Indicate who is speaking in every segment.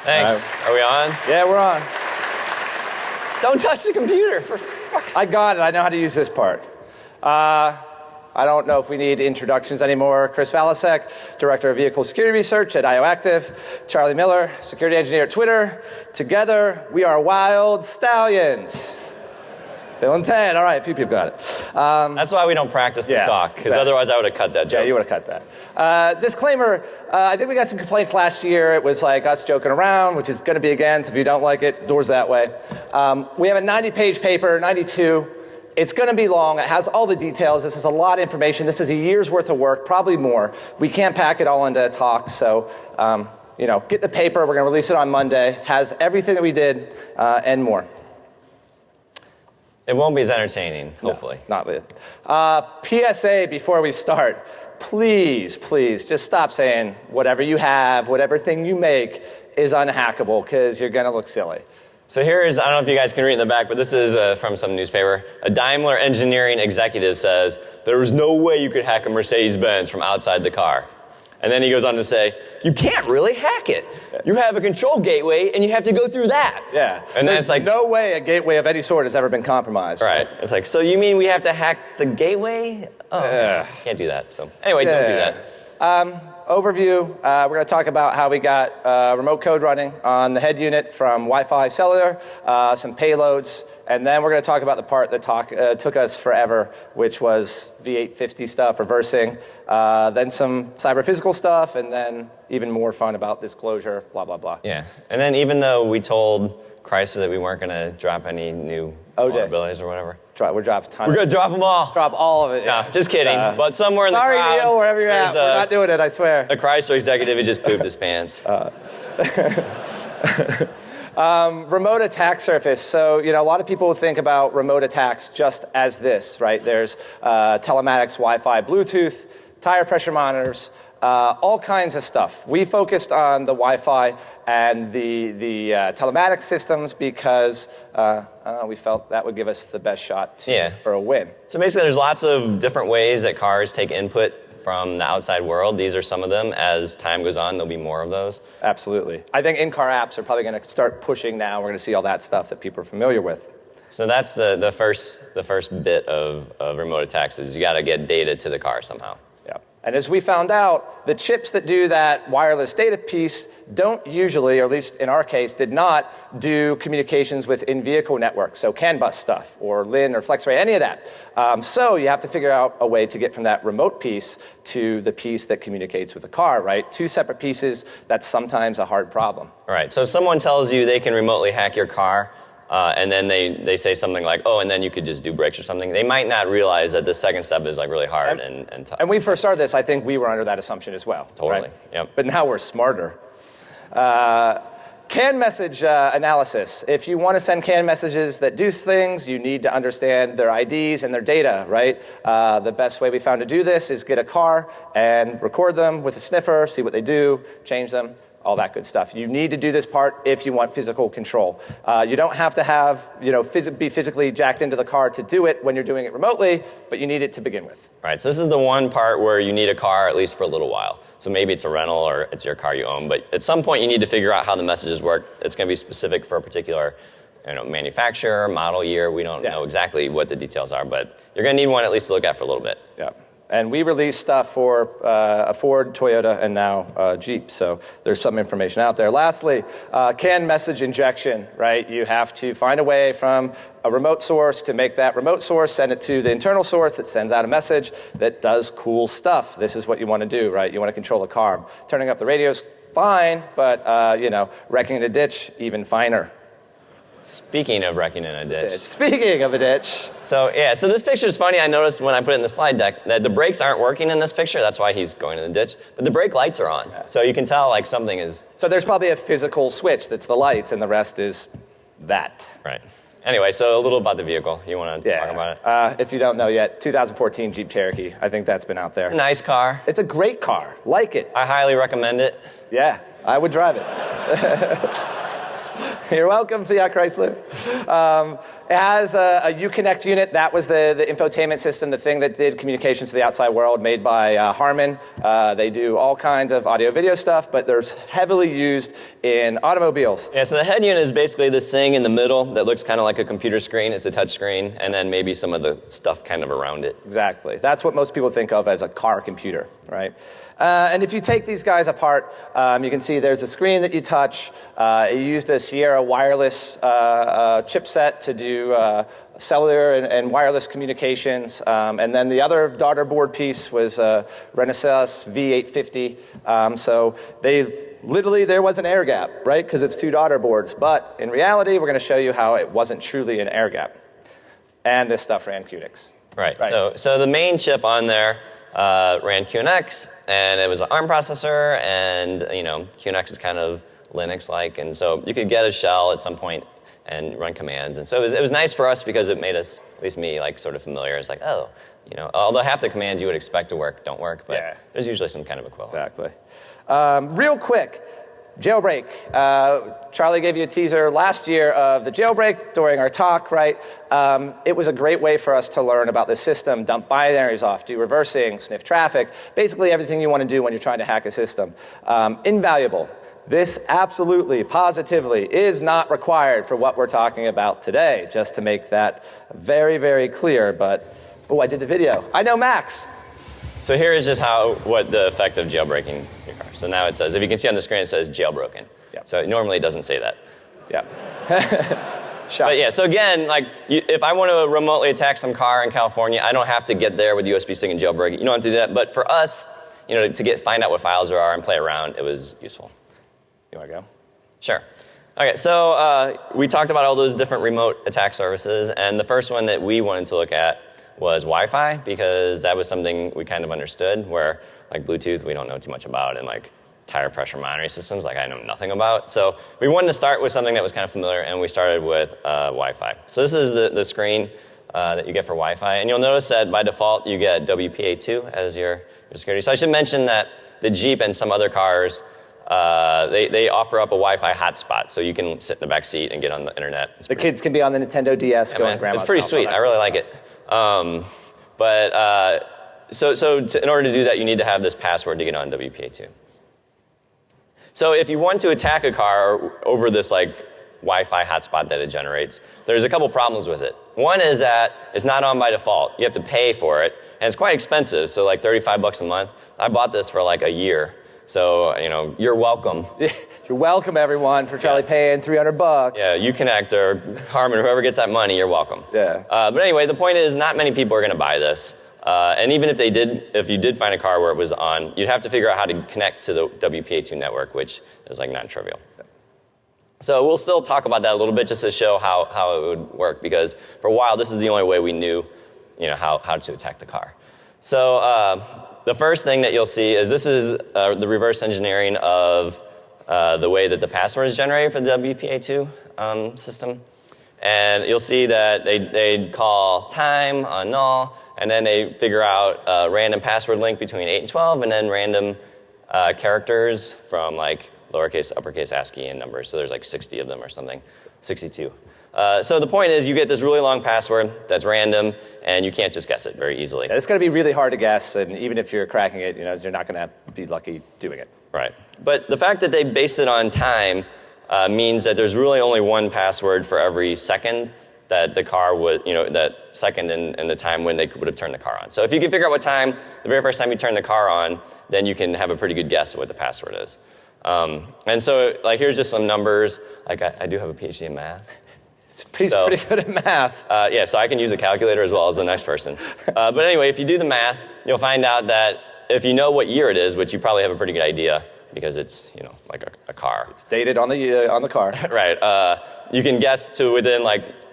Speaker 1: Thanks. Are we on?
Speaker 2: Yeah, we're on.
Speaker 1: Don't touch the computer, for fuck's sake.
Speaker 2: I got it. I know how to use this part. I don't know if we need introductions anymore. Chris Valasek, Director of Vehicle Security Research at IOActive. Charlie Miller, Security Engineer at Twitter. Together, we are Wild Stallions. Phil and Ted. All right, a few people got it.
Speaker 1: That's why we don't practice the talk, because otherwise I would have cut that joke.
Speaker 2: Yeah, you would have cut that. Disclaimer, I think we got some complaints last year. It was like us joking around, which is going to be again, so if you don't like it, doors that way. We have a 90-page paper, 92. It's going to be long. It has all the details. This is a lot of information. This is a year's worth of work, probably more. We can't pack it all into a talk, so get the paper. We're going to release it on Monday. Has everything that we did and more.
Speaker 1: It won't be as entertaining, hopefully.
Speaker 2: No, not really. PSA before we start. Please, just stop saying whatever you have, whatever thing you make is unhackable, because you're going to look silly.
Speaker 1: So here is, I don't know if you guys can read in the back, but this is from some newspaper. A Daimler engineering executive says, there was no way you could hack a Mercedes-Benz from outside the car. And then he goes on to say, you can't really hack it. You have a control gateway, and you have to go through that.
Speaker 2: Yeah.
Speaker 1: And then it's like,
Speaker 2: no way a gateway of any sort has ever been compromised.
Speaker 1: Right. It's like, so you mean we have to hack the gateway? Oh, can't do that. So anyway, don't do that.
Speaker 2: Overview, we're going to talk about how we got remote code running on the head unit from Wi-Fi Cellular, some payloads, and then we're going to talk about the part that took us forever, which was V850 stuff, reversing, then some cyber physical stuff, and then even more fun about disclosure, blah, blah, blah.
Speaker 1: Yeah, and then even though we told Chrysler that we weren't going to drop any new vulnerabilities or whatever.
Speaker 2: We're dropping
Speaker 1: We're going to drop them all.
Speaker 2: Drop all of it.
Speaker 1: No, just kidding. But somewhere in the crowd.
Speaker 2: Sorry, Neil, wherever you're at. We're not doing it, I swear.
Speaker 1: A Chrysler executive who just pooped his pants.
Speaker 2: Remote attack surface. So, a lot of people think about remote attacks just as this, right? There's telematics, Wi-Fi, Bluetooth, tire pressure monitors, all kinds of stuff. We focused on the Wi-Fi and the telematics systems because we felt that would give us the best shot for a win.
Speaker 1: So basically there's lots of different ways that cars take input from the outside world. These are some of them. As time goes on, there'll be more of those.
Speaker 2: Absolutely. I think in-car apps are probably going to start pushing now. We're going to see all that stuff that people are familiar with.
Speaker 1: So that's the first bit of remote attacks is you got to get data to the car somehow.
Speaker 2: And as we found out, the chips that do that wireless data piece don't usually, or at least in our case, did not do communications with in-vehicle networks, so CAN bus stuff, or LIN or FlexRay, any of that. So you have to figure out a way to get from that remote piece to the piece that communicates with the car, right? Two separate pieces, that's sometimes a hard problem.
Speaker 1: Right, so if someone tells you they can remotely hack your car, and then they say something like, oh, and then you could just do brakes or something. They might not realize that the second step is like really hard and tough.
Speaker 2: And when we first started this, I think we were under that assumption as well.
Speaker 1: Totally,
Speaker 2: right?
Speaker 1: Yep.
Speaker 2: But now we're smarter. CAN message analysis. If you want to send CAN messages that do things, you need to understand their IDs and their data, right? The best way we found to do this is get a car and record them with a sniffer, see what they do, change them. All that good stuff. You need to do this part if you want physical control. You don't have to have, be physically jacked into the car to do it when you're doing it remotely, but you need it to begin with.
Speaker 1: Right, so this is the one part where you need a car at least for a little while. So maybe it's a rental or it's your car you own, but at some point you need to figure out how the messages work. It's going to be specific for a particular manufacturer, model year. We don't know exactly what the details are, but you're going to need one at least to look at for a little bit.
Speaker 2: Yeah. And we released stuff for a Ford, Toyota, and now Jeep. So there's some information out there. Lastly, CAN message injection, right? You have to find a way from a remote source to make that remote source, send it to the internal source that sends out a message that does cool stuff. This is what you want to do, right? You want to control the car. Turning up the radio's fine, but, wrecking in a ditch, even finer.
Speaker 1: Speaking of wrecking in a ditch.
Speaker 2: Speaking of a ditch.
Speaker 1: So this picture is funny. I noticed when I put it in the slide deck that the brakes aren't working in this picture. That's why he's going in the ditch. But the brake lights are on. Yeah. So you can tell like something is...
Speaker 2: So there's probably a physical switch that's the lights, and the rest is that.
Speaker 1: Right. Anyway, so a little about the vehicle. You want to talk about it?
Speaker 2: If you don't know yet, 2014 Jeep Cherokee. I think that's been out there.
Speaker 1: It's a nice car.
Speaker 2: It's a great car. Like it.
Speaker 1: I highly recommend it.
Speaker 2: Yeah, I would drive it. You're welcome, Fiat Chrysler. It has a Uconnect unit. That was the infotainment system, the thing that did communications to the outside world, made by Harman. They do all kinds of audio-video stuff, but they're heavily used in automobiles.
Speaker 1: Yeah, so the head unit is basically this thing in the middle that looks kind of like a computer screen. It's a touch screen, and then maybe some of the stuff kind of around it.
Speaker 2: Exactly. That's what most people think of as a car computer, right? And if you take these guys apart, you can see there's a screen that you touch. It used a Sierra wireless chipset to do cellular and wireless communications. And then the other daughter board piece was Renesas V850. So literally there was an air gap, right? Because it's two daughter boards. But in reality, we're going to show you how it wasn't truly an air gap. And this stuff ran QNX.
Speaker 1: Right. So the main chip on there ran QNX, and it was an ARM processor, and QNX is kind of Linux-like, and so you could get a shell at some point and run commands, and so it was nice for us because it made us, at least me, like sort of familiar. It's like, although half the commands you would expect to work don't work, but there's usually some kind of equivalent.
Speaker 2: Exactly. Real quick. Jailbreak. Charlie gave you a teaser last year of the jailbreak during our talk, right? It was a great way for us to learn about the system, dump binaries off, do reversing, sniff traffic, basically everything you want to do when you're trying to hack a system. Invaluable. This absolutely, positively is not required for what we're talking about today, just to make that very, very clear. But, I did the video. I know Max.
Speaker 1: So here is just what the effect of jailbreaking your car. So now it says, if you can see on the screen, it says jailbroken.
Speaker 2: Yep.
Speaker 1: So normally it doesn't say that.
Speaker 2: Yeah.
Speaker 1: But yeah, so again, if I want to remotely attack some car in California, I don't have to get there with the USB stick and jailbreak. You don't have to do that. But for us, to find out what files there are and play around, it was useful.
Speaker 2: You want to go?
Speaker 1: Sure. Okay, so we talked about all those different remote attack services, and the first one that we wanted to look at was Wi-Fi, because that was something we kind of understood, where Bluetooth we don't know too much about, and tire pressure monitoring systems I know nothing about. So we wanted to start with something that was kind of familiar, and we started with Wi-Fi. So this is the screen that you get for Wi-Fi, and you'll notice that by default you get WPA2 as your security. So I should mention that the Jeep and some other cars, they offer up a Wi-Fi hotspot, so you can sit in the back seat and get on the internet.
Speaker 2: The kids can be on the Nintendo DS going to grandma's.
Speaker 1: It's pretty sweet. I really like it. In order to do that, you need to have this password to get on WPA2. So if you want to attack a car over this Wi-Fi hotspot that it generates, there's a couple problems with it. One is that it's not on by default. You have to pay for it, and it's quite expensive, so $35 a month. I bought this for a year. So, you're welcome.
Speaker 2: You're welcome, everyone, for Charlie paying $300.
Speaker 1: Yeah, Uconnect or Harman, whoever gets that money, you're welcome.
Speaker 2: Yeah.
Speaker 1: But anyway, the point is not many people are going to buy this. And even if you did find a car where it was on, you'd have to figure out how to connect to the WPA2 network, which is non-trivial. Yeah. So we'll still talk about that a little bit just to show how it would work, because for a while this is the only way we knew how to attack the car. So the first thing that you'll see is this is the reverse engineering of the way that the password is generated for the WPA2 system. And you'll see that they call time on null, and then they figure out a random password link between 8 and 12, and then random characters from lowercase, uppercase, ASCII, and numbers. So there's 60 of them or something, 62. So the point is you get this really long password that's random, and you can't just guess it very easily.
Speaker 2: Yeah, it's going to be really hard to guess, and even if you're cracking it, you're not going to be lucky doing it.
Speaker 1: Right. But the fact that they based it on time means that there's really only one password for every second that the car would, that second and the time when they would have turned the car on. So if you can figure out what time, the very first time you turn the car on, then you can have a pretty good guess of what the password is. And so, here's just some numbers. I do have a PhD in math.
Speaker 2: He's pretty good at math.
Speaker 1: So I can use a calculator as well as the next person. But anyway, if you do the math, you'll find out that if you know what year it is, which you probably have a pretty good idea because it's, like a car.
Speaker 2: It's dated on the car.
Speaker 1: Right. You can guess to within,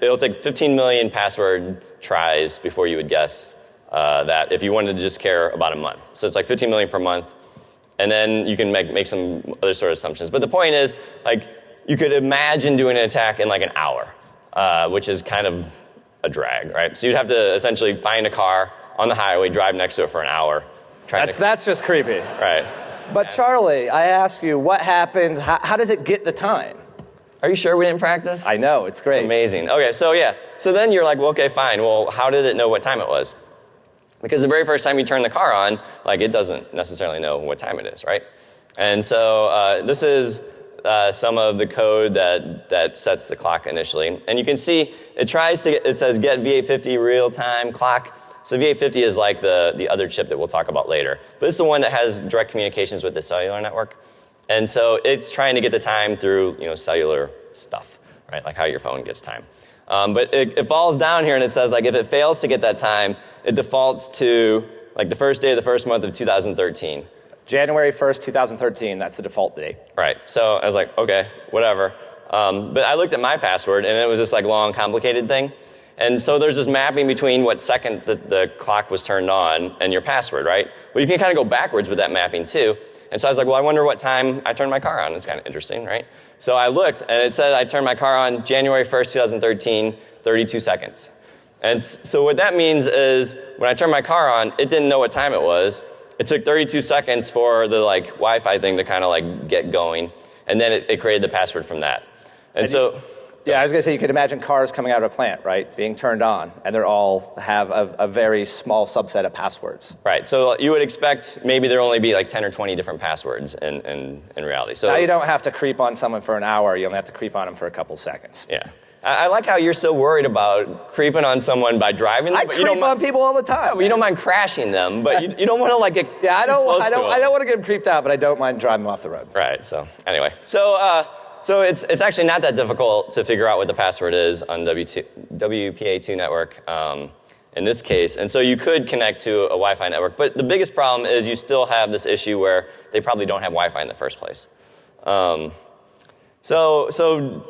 Speaker 1: it'll take 15 million password tries before you would guess that if you wanted to just care about a month. So it's 15 million per month. And then you can make some other sort of assumptions. But the point is, you could imagine doing an attack in an hour. Which is kind of a drag, right? So you'd have to essentially find a car on the highway, drive next to it for an hour.
Speaker 2: That's just creepy.
Speaker 1: Right.
Speaker 2: But Charlie, I ask you, what happens? How does it get the time?
Speaker 1: Are you sure we didn't practice?
Speaker 2: I know, it's great.
Speaker 1: It's amazing. Okay, so yeah. So then you're like, well, okay, fine. Well, how did it know what time it was? Because the very first time you turn the car on, like it doesn't necessarily know what time it is, right? And so this is some of the code that sets the clock initially. And you can see it says get V850 real-time clock. So V850 is like the other chip that we'll talk about later. But it's the one that has direct communications with the cellular network. And so it's trying to get the time through cellular stuff, right? Like how your phone gets time. But it falls down here and it says like if it fails to get that time, it defaults to like the first day of the first month of 2013.
Speaker 2: January 1st, 2013, that's the default date.
Speaker 1: Right, so I was like, okay, whatever. But I looked at my password and it was this like long, complicated thing. And so there's this mapping between what second the clock was turned on and your password, right? Well, you can kind of go backwards with that mapping too. And so I was like, well, I wonder what time I turned my car on. It's kind of interesting, right? So I looked and it said I turned my car on January 1st, 2013, 32 seconds. And so what that means is when I turned my car on, it didn't know what time it was. It took 32 seconds for the like Wi-Fi thing to kind of like get going. And then it created the password from that. And so...
Speaker 2: Yeah, I was going to say, you could imagine cars coming out of a plant, right, being turned on, and they all have a very small subset of passwords.
Speaker 1: Right, so you would expect maybe there only be like 10 or 20 different passwords in reality. So
Speaker 2: now you don't have to creep on someone for an hour, you only have to creep on them for a couple seconds.
Speaker 1: Yeah. I like how you're so worried about creeping on someone by driving them.
Speaker 2: I creep on people all the time.
Speaker 1: But you don't mind crashing them, but you don't want to like get
Speaker 2: I don't
Speaker 1: close
Speaker 2: want to get them creeped out, but I don't mind driving them off the road.
Speaker 1: Right, so anyway. So it's actually not that difficult to figure out what the password is on WPA2 network in this case. And so you could connect to a Wi-Fi network. But the biggest problem is you still have this issue where they probably don't have Wi-Fi in the first place. So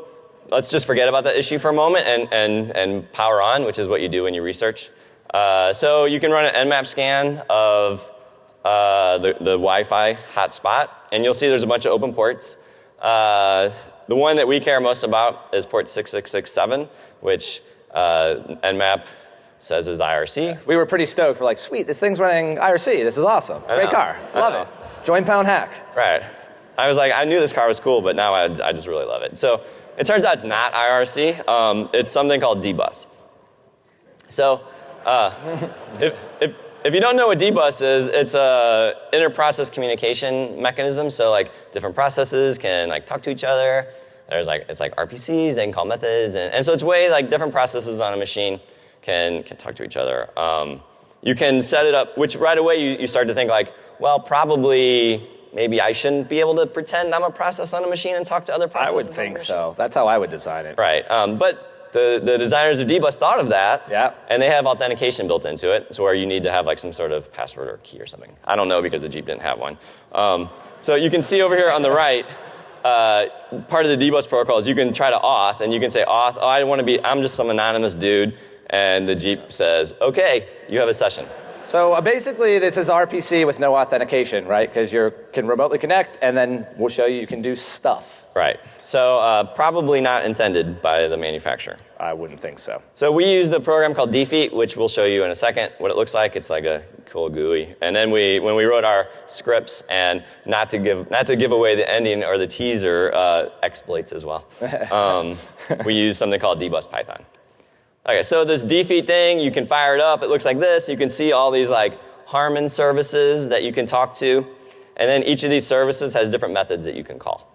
Speaker 1: let's just forget about that issue for a moment and power on, which is what you do when you research. So you can run an Nmap scan of the Wi-Fi hotspot. And you'll see there's a bunch of open ports. The one that we care most about is port 6667, which Nmap says is IRC.
Speaker 2: We were pretty stoked. We're like, sweet, this thing's running IRC. This is awesome. Great car. Love it. Join pound hack.
Speaker 1: Right. I was like, I knew this car was cool, but now I just really love it. So it turns out it's not IRC. It's something called dbus. So if you don't know what dbus is, it's a inter-process communication mechanism. So like different processes can like talk to each other. It's like RPCs, they can call methods. And so it's way like different processes on a machine can talk to each other. You can set it up, which right away you start to think like, well, probably maybe I shouldn't be able to pretend I'm a process on a machine and talk to other processes.
Speaker 2: I would think so. That's how I would design it.
Speaker 1: Right. But the designers of dbus thought of that,
Speaker 2: yeah.
Speaker 1: And they have authentication built into it, so where you need to have like some sort of password or key or something. I don't know because the Jeep didn't have one. So you can see over here on the right, part of the dbus protocol is you can try to auth, and you can say auth, I'm just some anonymous dude, and the Jeep says, okay, you have a session.
Speaker 2: So basically this is RPC with no authentication, right? Because you can remotely connect, and then we'll show you can do stuff.
Speaker 1: Right. So probably not intended by the manufacturer.
Speaker 2: I wouldn't think so.
Speaker 1: So we used a program called Defeat, which we'll show you in a second what it looks like. It's like a cool GUI. And then when we wrote our scripts, and not to give away the ending or the teaser, exploits as well. We used something called dbus Python. Okay, so this Defeat thing, you can fire it up. It looks like this. You can see all these like Harmon services that you can talk to. And then each of these services has different methods that you can call.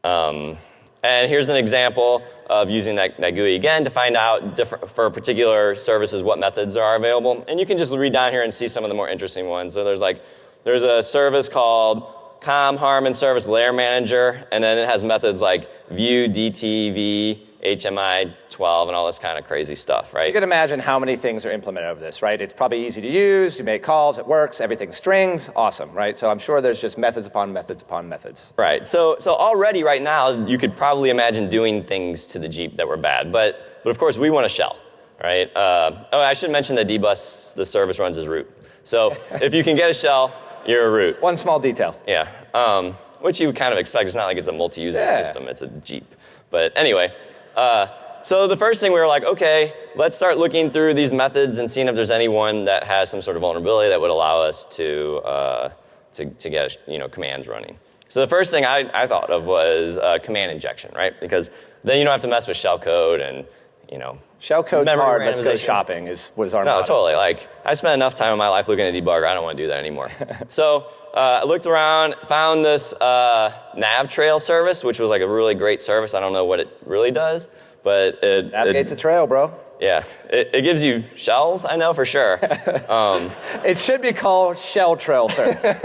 Speaker 1: And here's an example of using that GUI again to find out for particular services what methods are available. And you can just read down here and see some of the more interesting ones. So there's a service called com Harmon service layer manager, and then it has methods like view, DTV, HMI 12, and all this kind of crazy stuff, right?
Speaker 2: You can imagine how many things are implemented over this, right? It's probably easy to use, you make calls, it works, everything's strings, awesome, right? So I'm sure there's just methods upon methods upon methods.
Speaker 1: Right, so already right now, you could probably imagine doing things to the Jeep that were bad, but of course we want a shell, right? I should mention that dbus, the service runs as root. So if you can get a shell, you're a root.
Speaker 2: One small detail.
Speaker 1: Yeah, which you would kind of expect. It's not like it's a multi-user system, it's a Jeep. But anyway, so the first thing we were like, okay, let's start looking through these methods and seeing if there's any one that has some sort of vulnerability that would allow us to get commands running. So the first thing I thought of was command injection, right? Because then you don't have to mess with shellcode and,
Speaker 2: Shellcode's
Speaker 1: memory
Speaker 2: hard. Let's go
Speaker 1: randomization.
Speaker 2: shopping was our
Speaker 1: No,
Speaker 2: motto.
Speaker 1: totally. Like, I spent enough time in my life looking at debugger. I don't want to do that anymore. So I looked around, found this nav trail service, which was like a really great service. I don't know what it really does, but it
Speaker 2: Navigates the trail, bro.
Speaker 1: yeah, it gives you shells. I know for sure.
Speaker 2: It should be called shell trail service.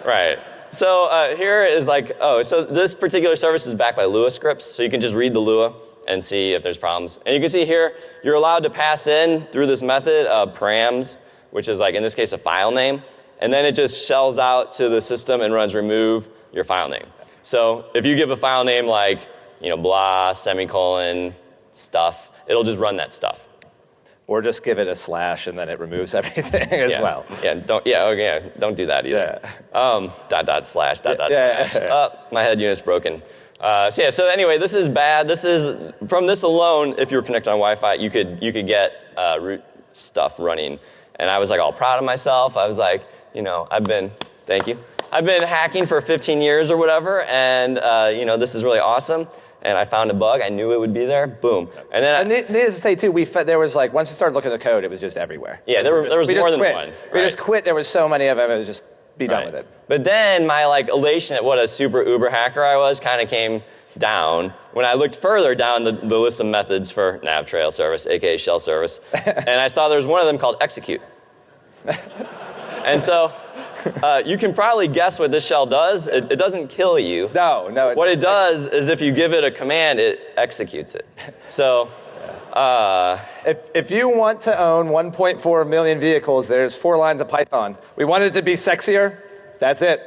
Speaker 1: Right. So here is so this particular service is backed by Lua scripts, so you can just read the Lua and see if there's problems. And you can see here, you're allowed to pass in through this method params, which is in this case, a file name. And then it just shells out to the system and runs remove your file name. So if you give a file name blah, semicolon, stuff, it'll just run that stuff.
Speaker 2: Or just give it a slash and then it removes everything as well.
Speaker 1: Yeah, don't do that either.
Speaker 2: Yeah.
Speaker 1: Slash. Oh, my head unit's broken. So anyway, this is bad. This is, from this alone, if you were connected on Wi-Fi, you could get root stuff running. And I was all proud of myself. I was thank you. I've been hacking for 15 years or whatever, and this is really awesome. And I found a bug. I knew it would be there. Boom. And then
Speaker 2: needless to say too, there was once we started looking at the code, it was just everywhere.
Speaker 1: Yeah, there was more than one.
Speaker 2: We just quit. There was so many of them. It was just be done with it.
Speaker 1: But then my elation at what a super uber hacker I was kind of came down when I looked further down the list of methods for nav trail service, aka shell service, and I saw there was one of them called execute. And so you can probably guess what this shell does. It doesn't kill you.
Speaker 2: No.
Speaker 1: What it does is if you give it a command, it executes it. So
Speaker 2: if you want to own 1.4 million vehicles, there's 4 lines of Python. We want it to be sexier. That's it.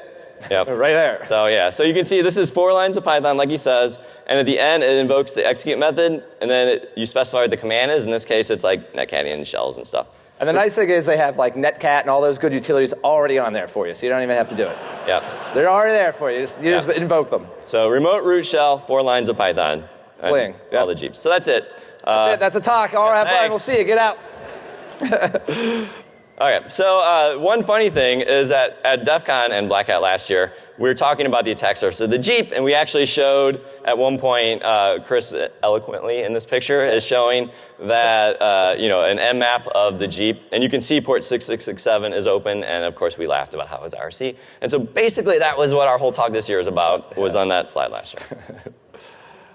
Speaker 1: Yep.
Speaker 2: Right there.
Speaker 1: So you can see this is 4 lines of Python, like he says, and at the end it invokes the execute method, and then you specify what the command is. In this case, it's netcatting and shells and stuff.
Speaker 2: And the nice thing is they have netcat and all those good utilities already on there for you, so you don't even have to do it.
Speaker 1: Yep.
Speaker 2: They're already there for you. You just invoke them.
Speaker 1: So remote root shell, 4 lines of Python.
Speaker 2: Bling.
Speaker 1: All the Jeeps. So that's it.
Speaker 2: That's a talk. All right, fine. We'll see you. Get out.
Speaker 1: Okay, so one funny thing is that at DEF CON and Black Hat last year, we were talking about the attack surface of the Jeep, and we actually showed at one point, Chris eloquently in this picture is showing that, an mmap of the Jeep, and you can see port 6667 is open, and of course we laughed about how it was IRC. And so basically that was what our whole talk this year is about, was on that slide last year.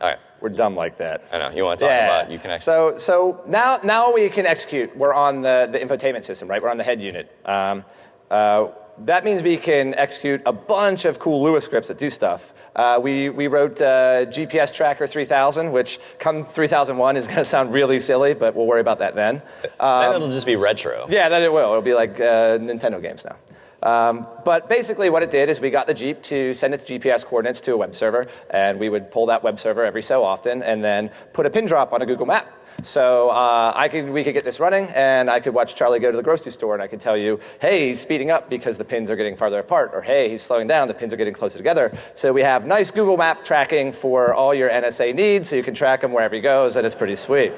Speaker 1: All right.
Speaker 2: We're dumb like that.
Speaker 1: I know. You want to talk about you can execute.
Speaker 2: So now we can execute. We're on the infotainment system, right? We're on the head unit. That means we can execute a bunch of cool Lua scripts that do stuff. We wrote GPS Tracker 3000, which come 3001 is going to sound really silly, but we'll worry about that then.
Speaker 1: Then it'll just be retro.
Speaker 2: Yeah, then it will. It'll be like Nintendo games now. But basically what it did is we got the Jeep to send its GPS coordinates to a web server, and we would pull that web server every so often and then put a pin drop on a Google map. So we could get this running, and I could watch Charlie go to the grocery store, and I could tell you, hey, he's speeding up because the pins are getting farther apart, or hey, he's slowing down, the pins are getting closer together. So we have nice Google map tracking for all your NSA needs, so you can track him wherever he goes, and it's pretty sweet.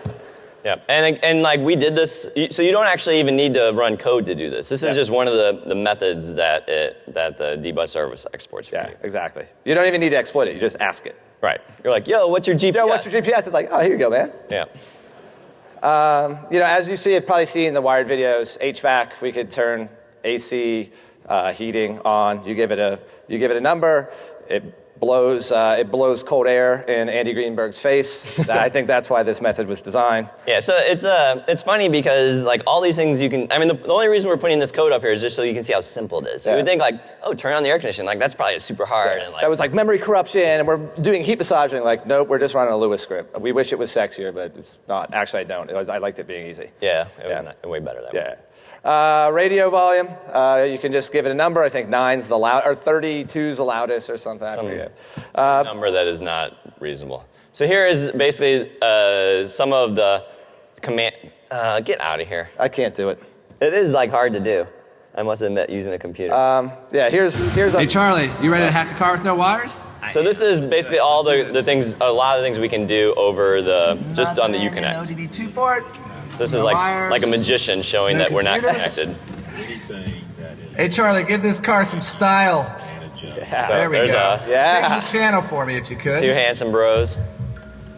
Speaker 1: Yeah, and we did this, so you don't actually even need to run code to do this. This is just one of the methods that the debug service exports for you.
Speaker 2: Yeah, exactly. You don't even need to exploit it, you just ask it.
Speaker 1: Right. You're like, yo, what's your GPS?
Speaker 2: Yo, what's your GPS? It's like, oh, here you go, man.
Speaker 1: Yeah.
Speaker 2: As you see, you've probably seen in the wired videos, HVAC, we could turn AC heating on. You give it a number, it blows cold air in Andy Greenberg's face. I think that's why this method was designed.
Speaker 1: Yeah, so it's funny because all these things you can, the only reason we're putting this code up here is just so you can see how simple it is. So you would think turn on the air conditioning, that's probably super hard.
Speaker 2: Yeah. That was memory corruption, and we're doing heat massaging. Nope, we're just running a Lua script. We wish it was sexier, but it's not. Actually, I don't. I liked it being easy.
Speaker 1: Yeah, it was way better that way.
Speaker 2: Radio volume, you can just give it a number. I think 9's the loud, or 32's the loudest or something. I forget.
Speaker 1: Some number that is not reasonable. So here is basically some of the command. Get out of here.
Speaker 2: I can't do it.
Speaker 1: It is hard to do. I must admit, using a computer.
Speaker 2: Here's.
Speaker 3: Hey Charlie, you ready to hack a car with no wires?
Speaker 1: So this is basically all the things, a lot of things we can do over just on the Uconnect.
Speaker 3: ODB2 port.
Speaker 1: So this is like a magician showing that we're not connected.
Speaker 3: Hey Charlie, give this car some style.
Speaker 2: Yeah.
Speaker 3: There we
Speaker 1: there's
Speaker 3: go.
Speaker 1: us.
Speaker 2: Yeah.
Speaker 3: Change the channel for me if you could.
Speaker 1: Two handsome bros.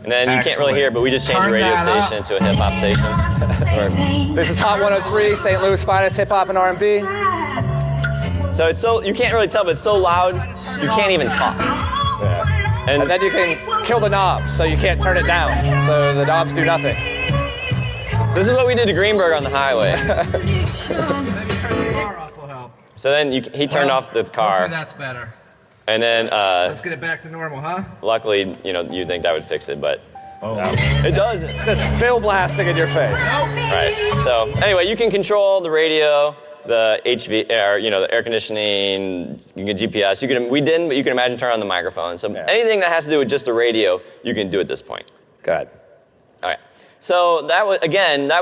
Speaker 1: And then you can't really hear it, but we just changed the
Speaker 3: Turn
Speaker 1: radio
Speaker 3: that
Speaker 1: station to a hip hop station.
Speaker 2: This is Hot 103, St. Louis' finest hip hop and R&B.
Speaker 1: So it's so, you can't really tell, but it's so loud, you can't even talk.
Speaker 2: Yeah.
Speaker 1: And,
Speaker 2: And then you can kill the knobs, so you can't turn it down. So the knobs do nothing.
Speaker 1: so this is what we did to Greenberg on the highway.
Speaker 3: Maybe turn the car off will help.
Speaker 1: So then he turned off the car.
Speaker 3: Hopefully that's better.
Speaker 1: And then,
Speaker 3: Let's get it back to normal, huh?
Speaker 1: luckily, you'd think that would fix it, but it doesn't.
Speaker 2: Just Phil blasting in your face.
Speaker 1: Right. So anyway, you can control the radio, the HV, or, the air conditioning. You can GPS. We didn't, but you can imagine turn on the microphone. So anything that has to do with just the radio, you can do at this point.
Speaker 2: Good.
Speaker 1: All right. So that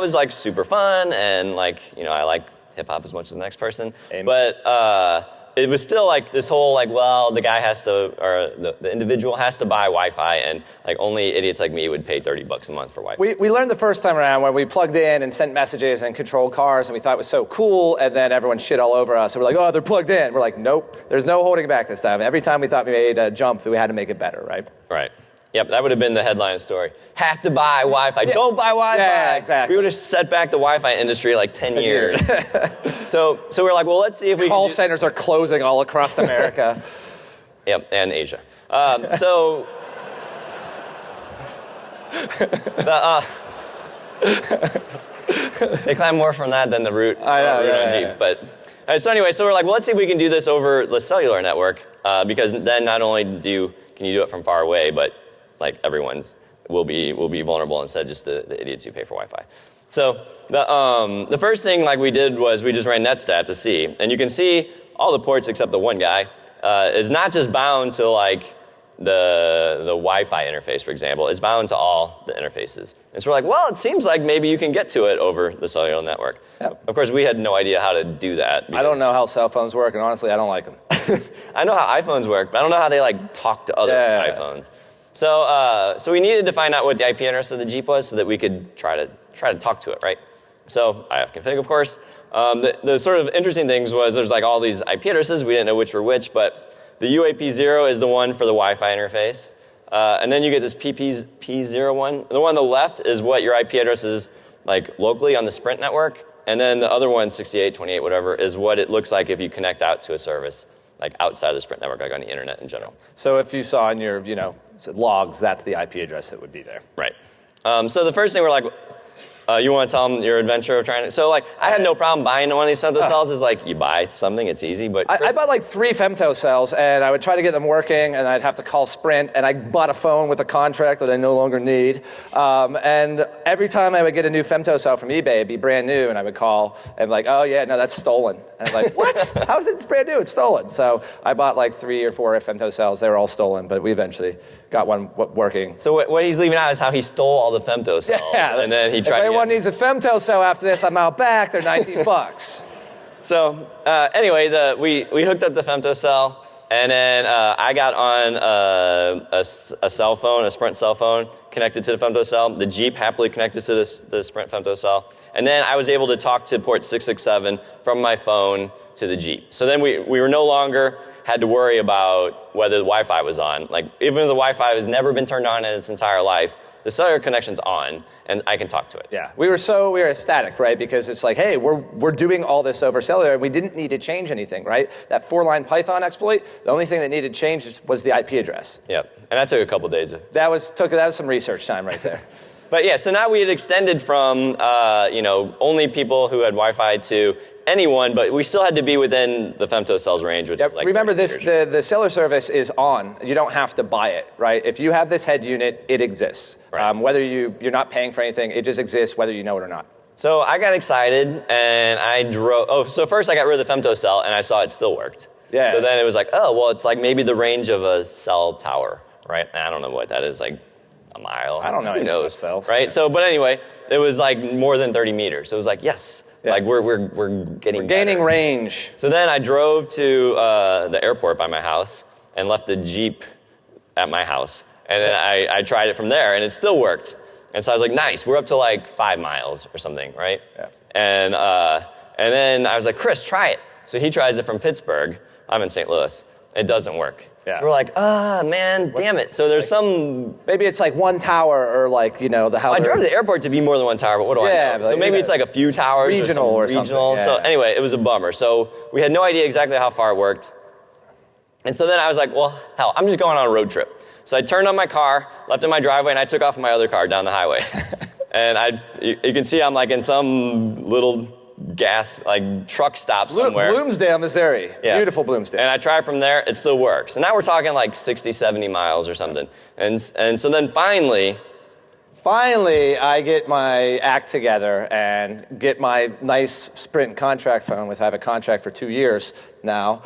Speaker 1: was like super fun, and I like hip hop as much as the next person.
Speaker 2: Amen.
Speaker 1: But it was still like this whole the guy has to, or the individual has to buy Wi-Fi, and only idiots like me would pay $30 a month for Wi-Fi.
Speaker 2: We learned the first time around when we plugged in and sent messages and controlled cars, and we thought it was so cool, and then everyone shit all over us. And we're like, oh, they're plugged in. We're like, nope, there's no holding back this time. Every time we thought we made a jump, we had to make it better, right?
Speaker 1: Right. Yep, that would have been the headline story. Have to buy Wi-Fi. Yeah. Don't buy Wi-Fi.
Speaker 2: Yeah, exactly.
Speaker 1: We would have set back the Wi-Fi industry 10 years. So we're like, well, let's see if we
Speaker 2: Call
Speaker 1: can
Speaker 2: centers are closing all across America.
Speaker 1: Yep, and Asia. They climb more from that than the route on Jeep. But so anyway, so we're like, well, let's see if we can do this over the cellular network, because then not only can you do it from far away, but everyone's will be vulnerable instead of just the idiots who pay for Wi-Fi. So the first thing we did was we just ran netstat to see, and you can see all the ports except the one guy is not just bound to the Wi-Fi interface, for example. It's bound to all the interfaces. And so we're like, well, it seems like maybe you can get to it over the cellular network.
Speaker 2: Yep.
Speaker 1: Of course, we had no idea how to do that.
Speaker 2: I don't know how cell phones work, and honestly, I don't like them.
Speaker 1: I know how iPhones work, but I don't know how they talk to other iPhones. So we needed to find out what the IP address of the Jeep was so that we could try to talk to it, right? So ifconfig, of course. The sort of interesting things was there's all these IP addresses. We didn't know which were which, but the UAP0 is the one for the Wi-Fi interface. And then you get this PP01. The one on the left is what your IP address is locally on the Sprint network. And then the other one, 68, 28, whatever, is what it looks like if you connect out to a service outside the Sprint network, on the internet in general.
Speaker 2: So if you saw in your, logs, that's the IP address that would be there.
Speaker 1: Right. So the first thing we're you want to tell them your adventure of trying to... So, I had no problem buying one of these femtocells. Is you buy something, it's easy, but...
Speaker 2: I bought 3 femtocells, and I would try to get them working, and I'd have to call Sprint, and I bought a phone with a contract that I no longer need. And every time I would get a new femtocell from eBay, it'd be brand new, and I would call, and oh, yeah, no, that's stolen. And I'm like, what? How is it brand new? It's stolen. So I bought 3 or 4 femtocells. They were all stolen, but we eventually got one working.
Speaker 1: So what he's leaving out is how he stole all the femtocells.
Speaker 2: Yeah,
Speaker 1: and then he tried
Speaker 2: If anyone needs a femtocell after this, I'm out back. They're $19.
Speaker 1: So anyway, we hooked up the femtocell, and then I got on a cell phone, a Sprint cell phone, connected to the femtocell. The Jeep happily connected to the Sprint femtocell. And then I was able to talk to port 667 from my phone to the Jeep. So then we were no longer had to worry about whether the Wi-Fi was on. Even though the Wi-Fi has never been turned on in its entire life, the cellular connection's on, and I can talk to it.
Speaker 2: Yeah, we were ecstatic, right? Because it's hey, we're doing all this over cellular, and we didn't need to change anything, right? That 4-line Python exploit, the only thing that needed change was the IP address.
Speaker 1: Yep, and that took a couple days.
Speaker 2: That was some research time right there.
Speaker 1: But yeah, so now we had extended from only people who had Wi-Fi to anyone, but we still had to be within the femtocell's range, which is
Speaker 2: remember this, the cellular service is on. You don't have to buy it, right? If you have this head unit, it exists.
Speaker 1: Right.
Speaker 2: Whether you're not paying for anything, it just exists whether you know it or not.
Speaker 1: So I got excited, and I drove. So first I got rid of the femtocell, and I saw it still worked.
Speaker 2: Yeah.
Speaker 1: So then it was it's maybe the range of a cell tower, right? I don't know what that is, a mile.
Speaker 2: I don't know.
Speaker 1: Who knows,
Speaker 2: cells,
Speaker 1: right?
Speaker 2: Yeah.
Speaker 1: So, but anyway, it was more than 30 meters. So it was yes.
Speaker 2: Yeah.
Speaker 1: We're gaining
Speaker 2: better. Range.
Speaker 1: So then I drove to the airport by my house and left the Jeep at my house. And then I tried it from there, and it still worked. And so I was nice, we're up to 5 miles or something, right?
Speaker 2: Yeah.
Speaker 1: And then I was like, Chris, try it. So he tries it from Pittsburgh. I'm in St. Louis. It doesn't work.
Speaker 2: Yeah.
Speaker 1: So we're like, man, damn it. So there's some...
Speaker 2: Maybe it's like one tower or like, the how
Speaker 1: I drove to the airport to be more than one tower, but what do I know? So maybe it's like a few towers
Speaker 2: regional or
Speaker 1: regional.
Speaker 2: something. Yeah.
Speaker 1: So anyway, it was a bummer. So we had no idea exactly how far it worked. And so then I was like, well, hell, I'm just going on a road trip. So I turned on my car, left in my driveway, and I took off in my other car down the highway. And you can see I'm like in some little gas, like truck stop somewhere.
Speaker 2: Bloomsdale, Missouri.
Speaker 1: Yeah.
Speaker 2: Beautiful Bloomsdale.
Speaker 1: And I tried from there, it still works. And now we're talking like 60, 70 miles or something. And so then finally,
Speaker 2: I get my act together and get my nice Sprint contract phone with I have a contract for 2 years now.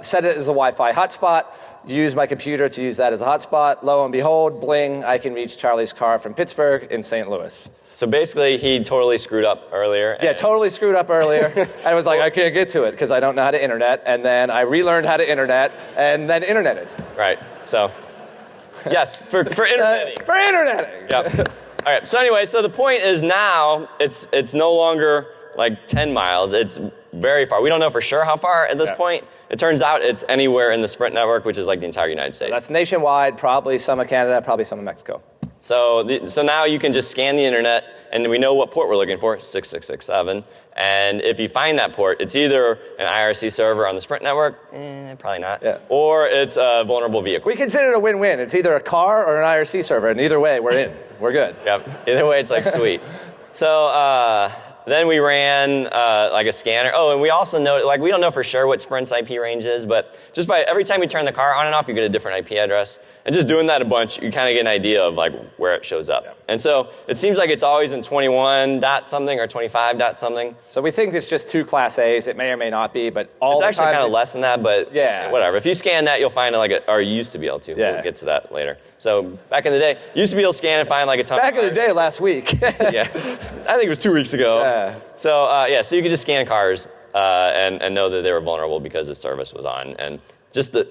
Speaker 2: Set it as a Wi-Fi hotspot. Use my computer to use that as a hotspot. Lo and behold, bling, I can reach Charlie's car from Pittsburgh in St. Louis.
Speaker 1: so basically he totally screwed up earlier.
Speaker 2: Yeah, totally screwed up earlier. And I was like, I can't get to it because I don't know how to internet. And then I relearned how to internet and then interneted.
Speaker 1: Right, so yes, for interneting.
Speaker 2: For interneting.
Speaker 1: Yep. All right, so anyway, so the point is now it's no longer like 10 miles, it's very far. We don't know for sure how far at this point. It turns out it's anywhere in the Sprint network, which is like the entire United States.
Speaker 2: That's nationwide, probably some of Canada, probably some of Mexico.
Speaker 1: So now you can just scan the internet, and we know what port we're looking for, 6667. And if you find that port, it's either an IRC server on the Sprint network, probably not, or it's a vulnerable vehicle.
Speaker 2: We consider it a win-win. It's either a car or an IRC server, and either way, we're in. We're good.
Speaker 1: Yep. Either way, it's like sweet. So then we ran like a scanner. Oh, and we also know, like we don't know for sure what Sprint's IP range is, but just by every time you turn the car on and off, you get a different IP address. And just doing that a bunch, you kind of get an idea of like where it shows up. Yeah. And so it seems like it's always in 21 dot something or 25 dot something.
Speaker 2: So we think it's just 2 Class A's. It may or may not be, but all
Speaker 1: it's
Speaker 2: the
Speaker 1: actually kind of less than that, but whatever. If you scan that, you'll find or you used to be able to.
Speaker 2: Yeah.
Speaker 1: We'll get to that later. So back in the day, you used to be able to scan and find like a ton
Speaker 2: Back
Speaker 1: of cars.
Speaker 2: in the day, last week.
Speaker 1: Yeah. I think it was 2 weeks ago.
Speaker 2: Yeah.
Speaker 1: So so you could just scan cars and know that they were vulnerable because the service was on. And just you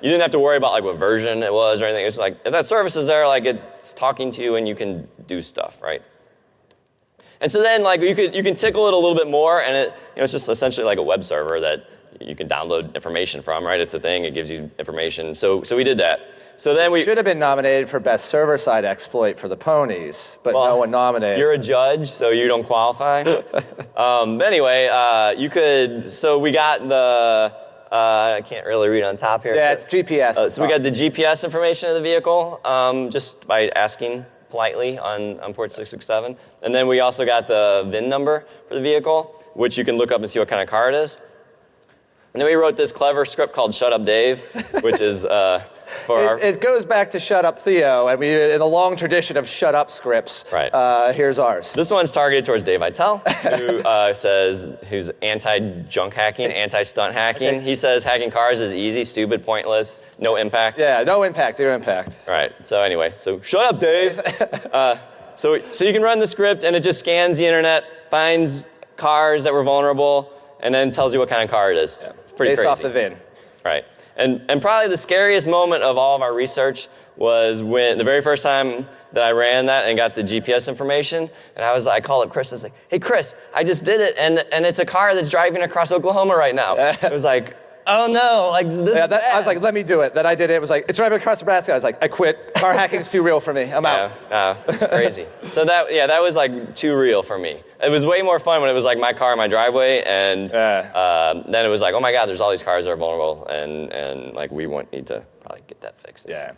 Speaker 1: didn't have to worry about like what version it was or anything. It's like if that service is there, like it's talking to you and you can do stuff, right? And so then like you can tickle it a little bit more, and it's just essentially like a web server that you can download information from, right? It's a thing. It gives you information. So we did that. So then we
Speaker 2: should have been nominated for best server-side exploit for the ponies, but no one nominated.
Speaker 1: You're a judge, so you don't qualify. Anyway, you could. So we got the. I can't really read on top here.
Speaker 2: Yeah, it's GPS.
Speaker 1: So we got the GPS information of the vehicle just by asking politely on port 667. And then we also got the VIN number for the vehicle, which you can look up and see what kind of car it is. And then we wrote this clever script called Shut Up Dave, which is
Speaker 2: It goes back to Shut Up Theo, and in a long tradition of shut up scripts.
Speaker 1: Right.
Speaker 2: Here's ours.
Speaker 1: This one's targeted towards Dave Vitale, who's anti-junk hacking, anti-stunt hacking. He says hacking cars is easy, stupid, pointless, no impact.
Speaker 2: Yeah, no impact, zero impact.
Speaker 1: Right. So anyway, shut up, Dave. So you can run the script, and it just scans the internet, finds cars that were vulnerable, and then tells you what kind of car it is.
Speaker 2: Yeah.
Speaker 1: It's pretty
Speaker 2: Based
Speaker 1: crazy.
Speaker 2: off the VIN.
Speaker 1: Right. And probably the scariest moment of all of our research was when the very first time that I ran that and got the GPS information, and I called up Chris and was like, hey Chris, I just did it, and it's a car that's driving across Oklahoma right now. It was like, oh no, like this is bad.
Speaker 2: I was like, let me do it. Then I did it. It was like, it's driving across Nebraska. I was like, I quit. Car hacking's too real for me. I'm out.
Speaker 1: Yeah, it's crazy. So that was like too real for me. It was way more fun when it was like my car in my driveway, and then it was like, oh my God, there's all these cars that are vulnerable, and like we need to probably get that fixed.
Speaker 2: Yeah.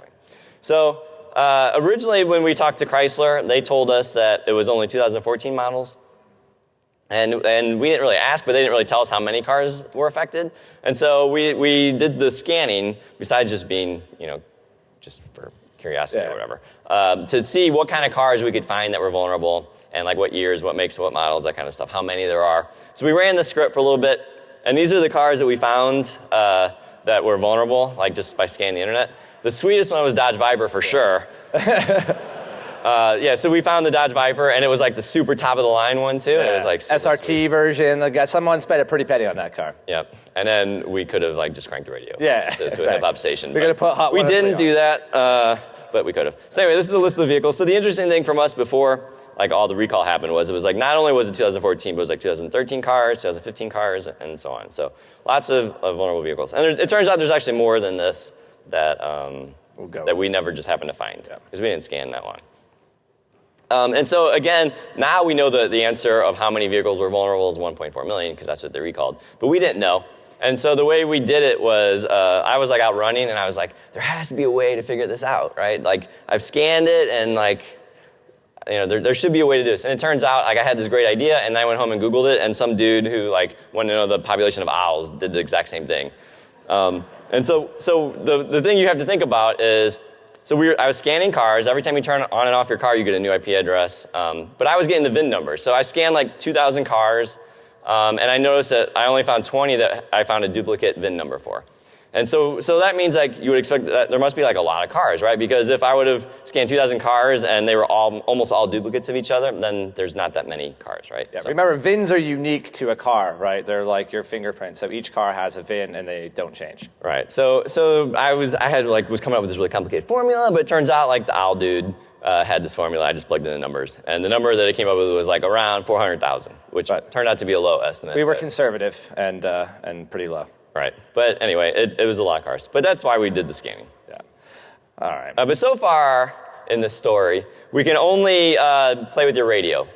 Speaker 1: So originally when we talked to Chrysler, they told us that it was only 2014 models. And we didn't really ask, but they didn't really tell us how many cars were affected. And so we did the scanning, besides just being, just for curiosity or whatever, to see what kind of cars we could find that were vulnerable, and like what years, what makes, what models, that kind of stuff, how many there are. So we ran the script for a little bit, and these are the cars that we found that were vulnerable, like just by scanning the internet. The sweetest one was Dodge Viper for sure. Yeah, so we found the Dodge Viper, and it was like the super top of the line one too. And it was like super
Speaker 2: SRT
Speaker 1: sweet.
Speaker 2: version. Someone spent a pretty penny on that car.
Speaker 1: Yep. And then we could have like just cranked the radio.
Speaker 2: Yeah,
Speaker 1: To
Speaker 2: exactly.
Speaker 1: a hip hop station.
Speaker 2: We could have put Hot
Speaker 1: We
Speaker 2: 103
Speaker 1: didn't do that, but we could have. So anyway, this is the list of vehicles. So the interesting thing from us before like all the recall happened was it was like not only was it 2014, but it was like 2013 cars, 2015 cars, and so on. So lots of vulnerable vehicles. And it turns out there's actually more than this that that we never just happened to find because we didn't scan that long. And so again, now we know the answer of how many vehicles were vulnerable is 1.4 million because that's what they recalled. But we didn't know. And so the way we did it was I was like out running and I was like, there has to be a way to figure this out, right? Like I've scanned it and like, you know, there should be a way to do this. And it turns out like I had this great idea and I went home and Googled it and some dude who like wanted to know the population of owls did the exact same thing. And so the thing you have to think about is, I was scanning cars. Every time you turn on and off your car, you get a new IP address. But I was getting the VIN number. So I scanned like 2,000 cars, and I noticed that I only found 20 that I found a duplicate VIN number for. And so that means like you would expect that there must be like a lot of cars, right? Because if I would have scanned 2,000 cars and they were almost all duplicates of each other, then there's not that many cars, right?
Speaker 2: Yeah, so. Remember, VINs are unique to a car, right? They're like your fingerprint. So each car has a VIN and they don't change.
Speaker 1: Right. So I was coming up with this really complicated formula, but it turns out like the owl dude had this formula. I just plugged in the numbers, and the number that it came up with was like around 400,000, which turned out to be a low estimate.
Speaker 2: We were conservative and pretty low.
Speaker 1: Right. But anyway, it was a lot of cars. But that's why we did the scanning.
Speaker 2: Yeah. All right.
Speaker 1: But so far in this story, we can only play with your radio.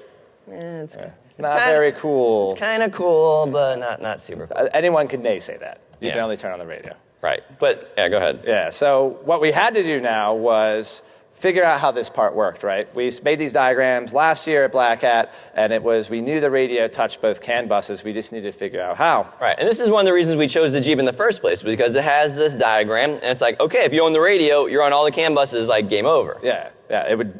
Speaker 1: It's
Speaker 2: not very cool.
Speaker 1: It's kind of cool, but not super cool.
Speaker 2: Anyone can naysay that. You can only turn on the radio.
Speaker 1: Right. But yeah, go ahead.
Speaker 2: Yeah. So what we had to do now was figure out how this part worked, right? We made these diagrams last year at Black Hat, and we knew the radio touched both CAN buses. We just needed to figure out how.
Speaker 1: Right, and this is one of the reasons we chose the Jeep in the first place, because it has this diagram, and it's like, okay, if you own the radio, you're on all the CAN buses, like game over.
Speaker 2: Yeah.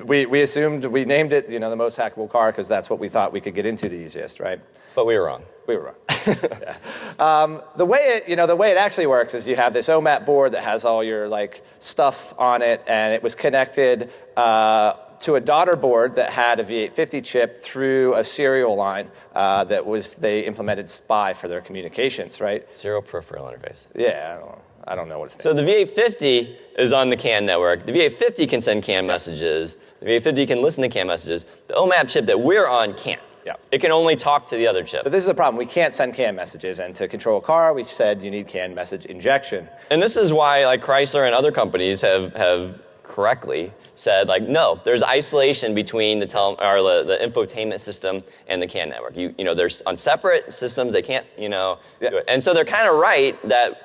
Speaker 2: We assumed, we named it, the most hackable car, because that's what we thought we could get into the easiest, right?
Speaker 1: But we were wrong.
Speaker 2: We were wrong. Yeah. The way it actually works is you have this OMAP board that has all your stuff on it, and it was connected to a daughter board that had a V850 chip through a serial line they implemented SPI for their communications, right?
Speaker 1: Serial peripheral interface.
Speaker 2: Yeah, I don't know what it's.
Speaker 1: So the V850 is on the CAN network. The V850 can send CAN messages. The V850 can listen to CAN messages. The OMAP chip that we're on can't.
Speaker 2: Yeah.
Speaker 1: It can only talk to the other chip.
Speaker 2: So this is a problem. We can't send CAN messages, and to control a car, we said you need CAN message injection.
Speaker 1: And this is why Chrysler and other companies have correctly said no, there's isolation between the infotainment system and the CAN network. There's on separate systems they can't do it. And so they're kind of right that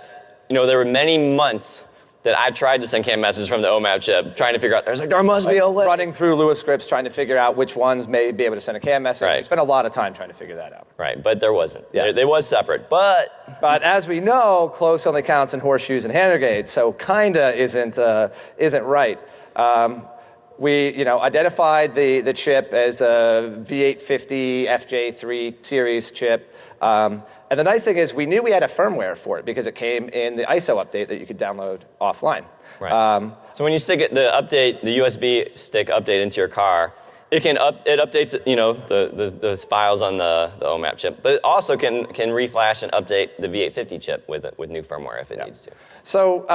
Speaker 1: there were many months that I tried to send CAN messages from the OMAP chip, trying to figure out, there must be a way.
Speaker 2: Running through Lewis scripts, trying to figure out which ones may be able to send a CAN message.
Speaker 1: Right.
Speaker 2: We spent a lot of time trying to figure that out.
Speaker 1: Right, but there wasn't.
Speaker 2: Yeah.
Speaker 1: It was separate, but
Speaker 2: as we know, close only counts in horseshoes and hand grenades, so kinda isn't right. We identified the chip as a V850 FJ3 series chip. And the nice thing is we knew we had a firmware for it because it came in the ISO update that you could download offline.
Speaker 1: Right. So when you stick the USB stick update into your car, it updates the files on the OMAP chip, but it also can reflash and update the V850 chip with new firmware if it needs to.
Speaker 2: So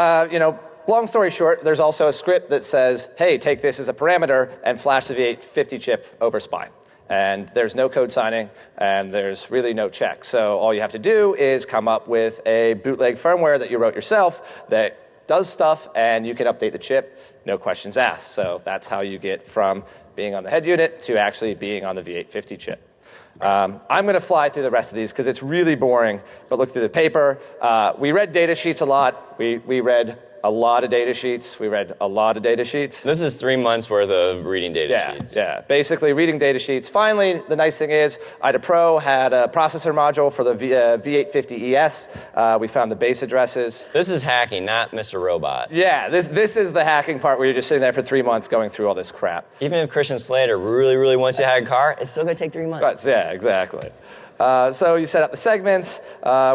Speaker 2: long story short, there's also a script that says, hey, take this as a parameter and flash the V850 chip over SPI. And there's no code signing, and there's really no check. So all you have to do is come up with a bootleg firmware that you wrote yourself that does stuff, and you can update the chip, no questions asked. So that's how you get from being on the head unit to actually being on the V850 chip. I'm going to fly through the rest of these because it's really boring, but look through the paper. We read data sheets a lot. We read a lot of data sheets. We read a lot of data sheets.
Speaker 1: This is 3 months worth of reading data sheets.
Speaker 2: Yeah, basically reading data sheets. Finally, the nice thing is IDA Pro had a processor module for the V850ES. We found the base addresses.
Speaker 1: This is hacking, not Mr. Robot.
Speaker 2: Yeah, this is the hacking part where you're just sitting there for 3 months going through all this crap.
Speaker 1: Even if Christian Slater really, really wants you to hack a car, it's still going to take 3 months.
Speaker 2: Yeah, exactly. So you set up the segments.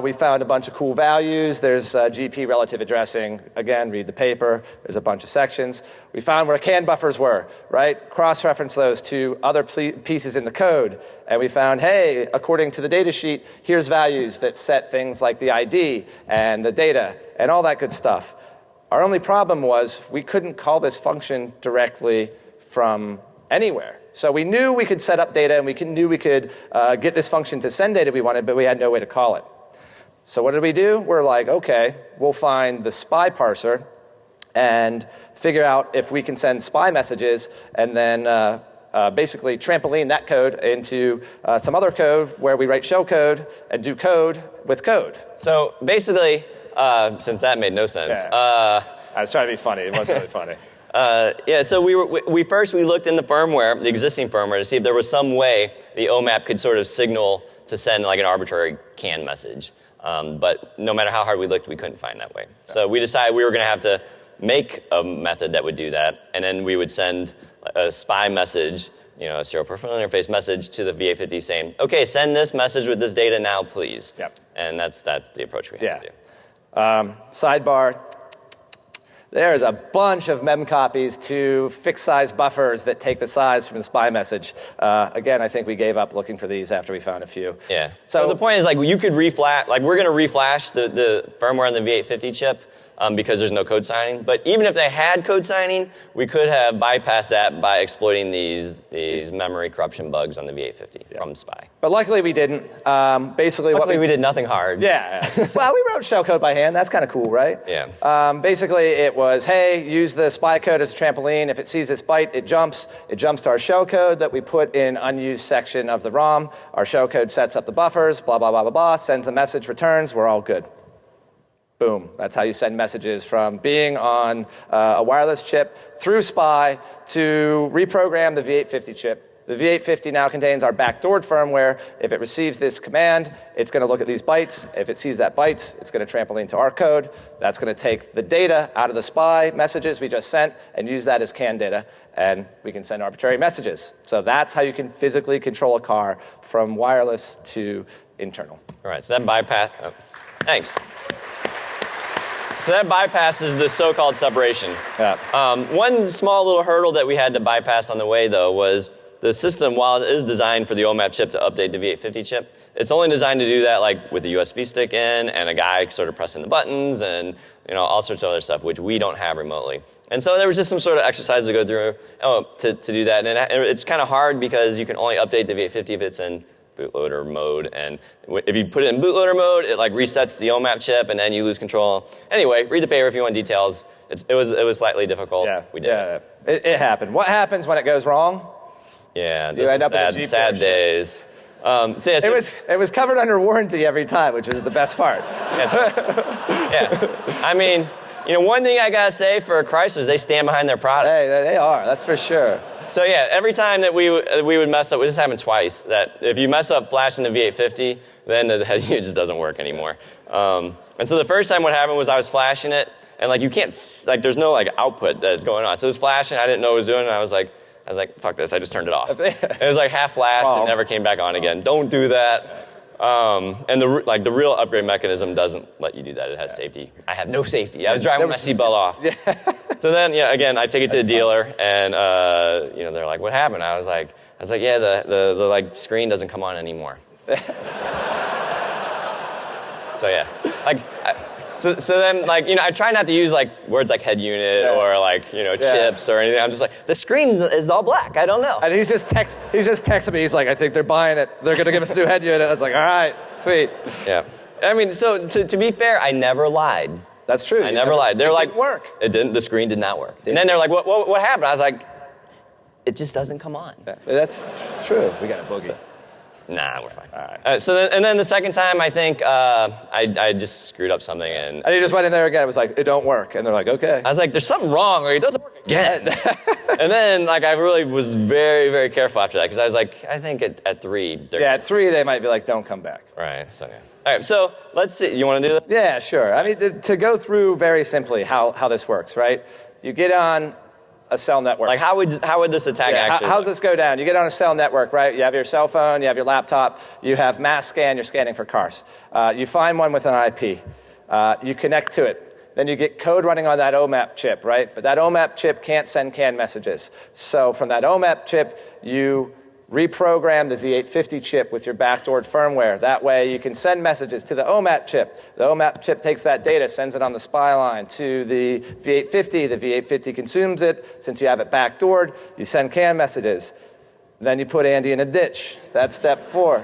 Speaker 2: We found a bunch of cool values. There's GP relative addressing. Again, read the paper. There's a bunch of sections. We found where CAN buffers were, right? Cross-reference those to other pieces in the code. And we found, hey, according to the data sheet, here's values that set things like the ID and the data and all that good stuff. Our only problem was we couldn't call this function directly from anywhere. So we knew we could set up data, and we knew we could get this function to send data we wanted, but we had no way to call it. So what did we do? We're like, OK, we'll find the spy parser and figure out if we can send spy messages, and then basically trampoline that code into some other code where we write shell code and do code with code.
Speaker 1: So basically, since that made no sense.
Speaker 2: Yeah. I was trying to be funny. It wasn't really funny.
Speaker 1: So we looked in the firmware, the existing firmware, to see if there was some way the OMAP could sort of signal to send like an arbitrary CAN message. But no matter how hard we looked, we couldn't find that way. So we decided we were going to have to make a method that would do that, and then we would send a spy message, a serial peripheral interface message to the V850 saying, OK, send this message with this data now, please.
Speaker 2: Yep.
Speaker 1: And that's the approach we have to do.
Speaker 2: Sidebar. There's a bunch of mem copies to fixed size buffers that take the size from the spy message. Again, I think we gave up looking for these after we found a few.
Speaker 1: Yeah. So the point is, like, you could reflash, like, we're going to reflash the firmware on the V850 chip because there's no code signing. But even if they had code signing, we could have bypassed that by exploiting these memory corruption bugs on the V850 from spy.
Speaker 2: But luckily we didn't.
Speaker 1: Luckily we did nothing hard.
Speaker 2: Yeah. Well, we wrote shellcode by hand. That's kind of cool, right?
Speaker 1: Yeah.
Speaker 2: Basically, it was, hey, use the spy code as a trampoline. If it sees this byte, it jumps. It jumps to our shellcode that we put in unused section of the ROM. Our shellcode sets up the buffers, blah, blah, blah, blah, blah, sends the message, returns. We're all good. Boom. That's how you send messages from being on a wireless chip through SPY to reprogram the V850 chip. The V850 now contains our backdoored firmware. If it receives this command, it's going to look at these bytes. If it sees that bytes, it's going to trampoline to our code. That's going to take the data out of the SPY messages we just sent and use that as CAN data, and we can send arbitrary messages. So that's how you can physically control a car from wireless to internal.
Speaker 1: All right, so that bypass. Oh, thanks. So that bypasses the so-called separation.
Speaker 2: Yeah.
Speaker 1: One small little hurdle that we had to bypass on the way, though, was the system, while it is designed for the OMAP chip to update the V850 chip, it's only designed to do that like with the USB stick in and a guy sort of pressing the buttons and all sorts of other stuff, which we don't have remotely. And so there was just some sort of exercise to go through to do that. And it's kind of hard because you can only update the V850 if it's in bootloader mode, and if you put it in bootloader mode, it like resets the OMAP chip, and then you lose control. Anyway, read the paper if you want details. It was slightly difficult.
Speaker 2: Yeah,
Speaker 1: we did.
Speaker 2: Yeah, it happened. What happens when it goes wrong?
Speaker 1: Yeah,
Speaker 2: You end up in a
Speaker 1: sad days.
Speaker 2: It was covered under warranty every time, which was the best part.
Speaker 1: Yeah. I mean, one thing I gotta say for Chrysler is they stand behind their product.
Speaker 2: Hey, they are. That's for sure.
Speaker 1: So yeah, every time that we would mess up, this happened twice. That if you mess up flashing the V850, then the head unit just doesn't work anymore. And so the first time what happened was I was flashing it, and like you can't there's no like output that's going on. So it was flashing, I didn't know what it was doing, and I was like, fuck this, I just turned it off. It was like half flashed and never came back on again. Don't do that. And the real upgrade mechanism doesn't let you do that. It has safety. I have no safety. I was driving with my seatbelt off. Yeah. So then, again, I take it to the dealer, and they're like, "What happened?" I was like, "Yeah, the like screen doesn't come on anymore." So yeah, so then I try not to use like words like head unit or like chips or anything. I'm just like, the screen is all black. I don't know.
Speaker 2: And he's just texting me. He's like, I think they're buying it. They're gonna give us a new head unit. I was like, all right, sweet.
Speaker 1: Yeah. I mean, so to be fair, I never lied.
Speaker 2: That's true.
Speaker 1: I never lied. They're like,
Speaker 2: didn't work.
Speaker 1: It didn't. The screen did not work. And then they're like, what happened? I was like, it just doesn't come on.
Speaker 2: Yeah, that's true. We got a boogie.
Speaker 1: Nah, we're fine.
Speaker 2: All right.
Speaker 1: Then the second time, I think I just screwed up something, and
Speaker 2: you just went in there again. It was like, it don't work, and they're like, okay.
Speaker 1: I was like, there's something wrong, or it doesn't work again. And then I really was very, very careful after that because I was like, I think at 3.
Speaker 2: At 3 they might be like, don't come back.
Speaker 1: Right. So yeah. All right. So let's see. You want to do that?
Speaker 2: Yeah, sure. I mean, to go through very simply how this works, right? You get on a cell network.
Speaker 1: Like how would this attack actually?
Speaker 2: How's this go down? You get on a cell network, right? You have your cell phone, you have your laptop, you have mass scan, you're scanning for cars. You find one with an IP. You connect to it. Then you get code running on that OMAP chip, right? But that OMAP chip can't send CAN messages. So from that OMAP chip, you reprogram the V850 chip with your backdoored firmware. That way you can send messages to the OMAP chip. The OMAP chip takes that data, sends it on the SPI line to the V850. The V850 consumes it. Since you have it backdoored, you send CAN messages. Then you put Andy in a ditch. That's step 4.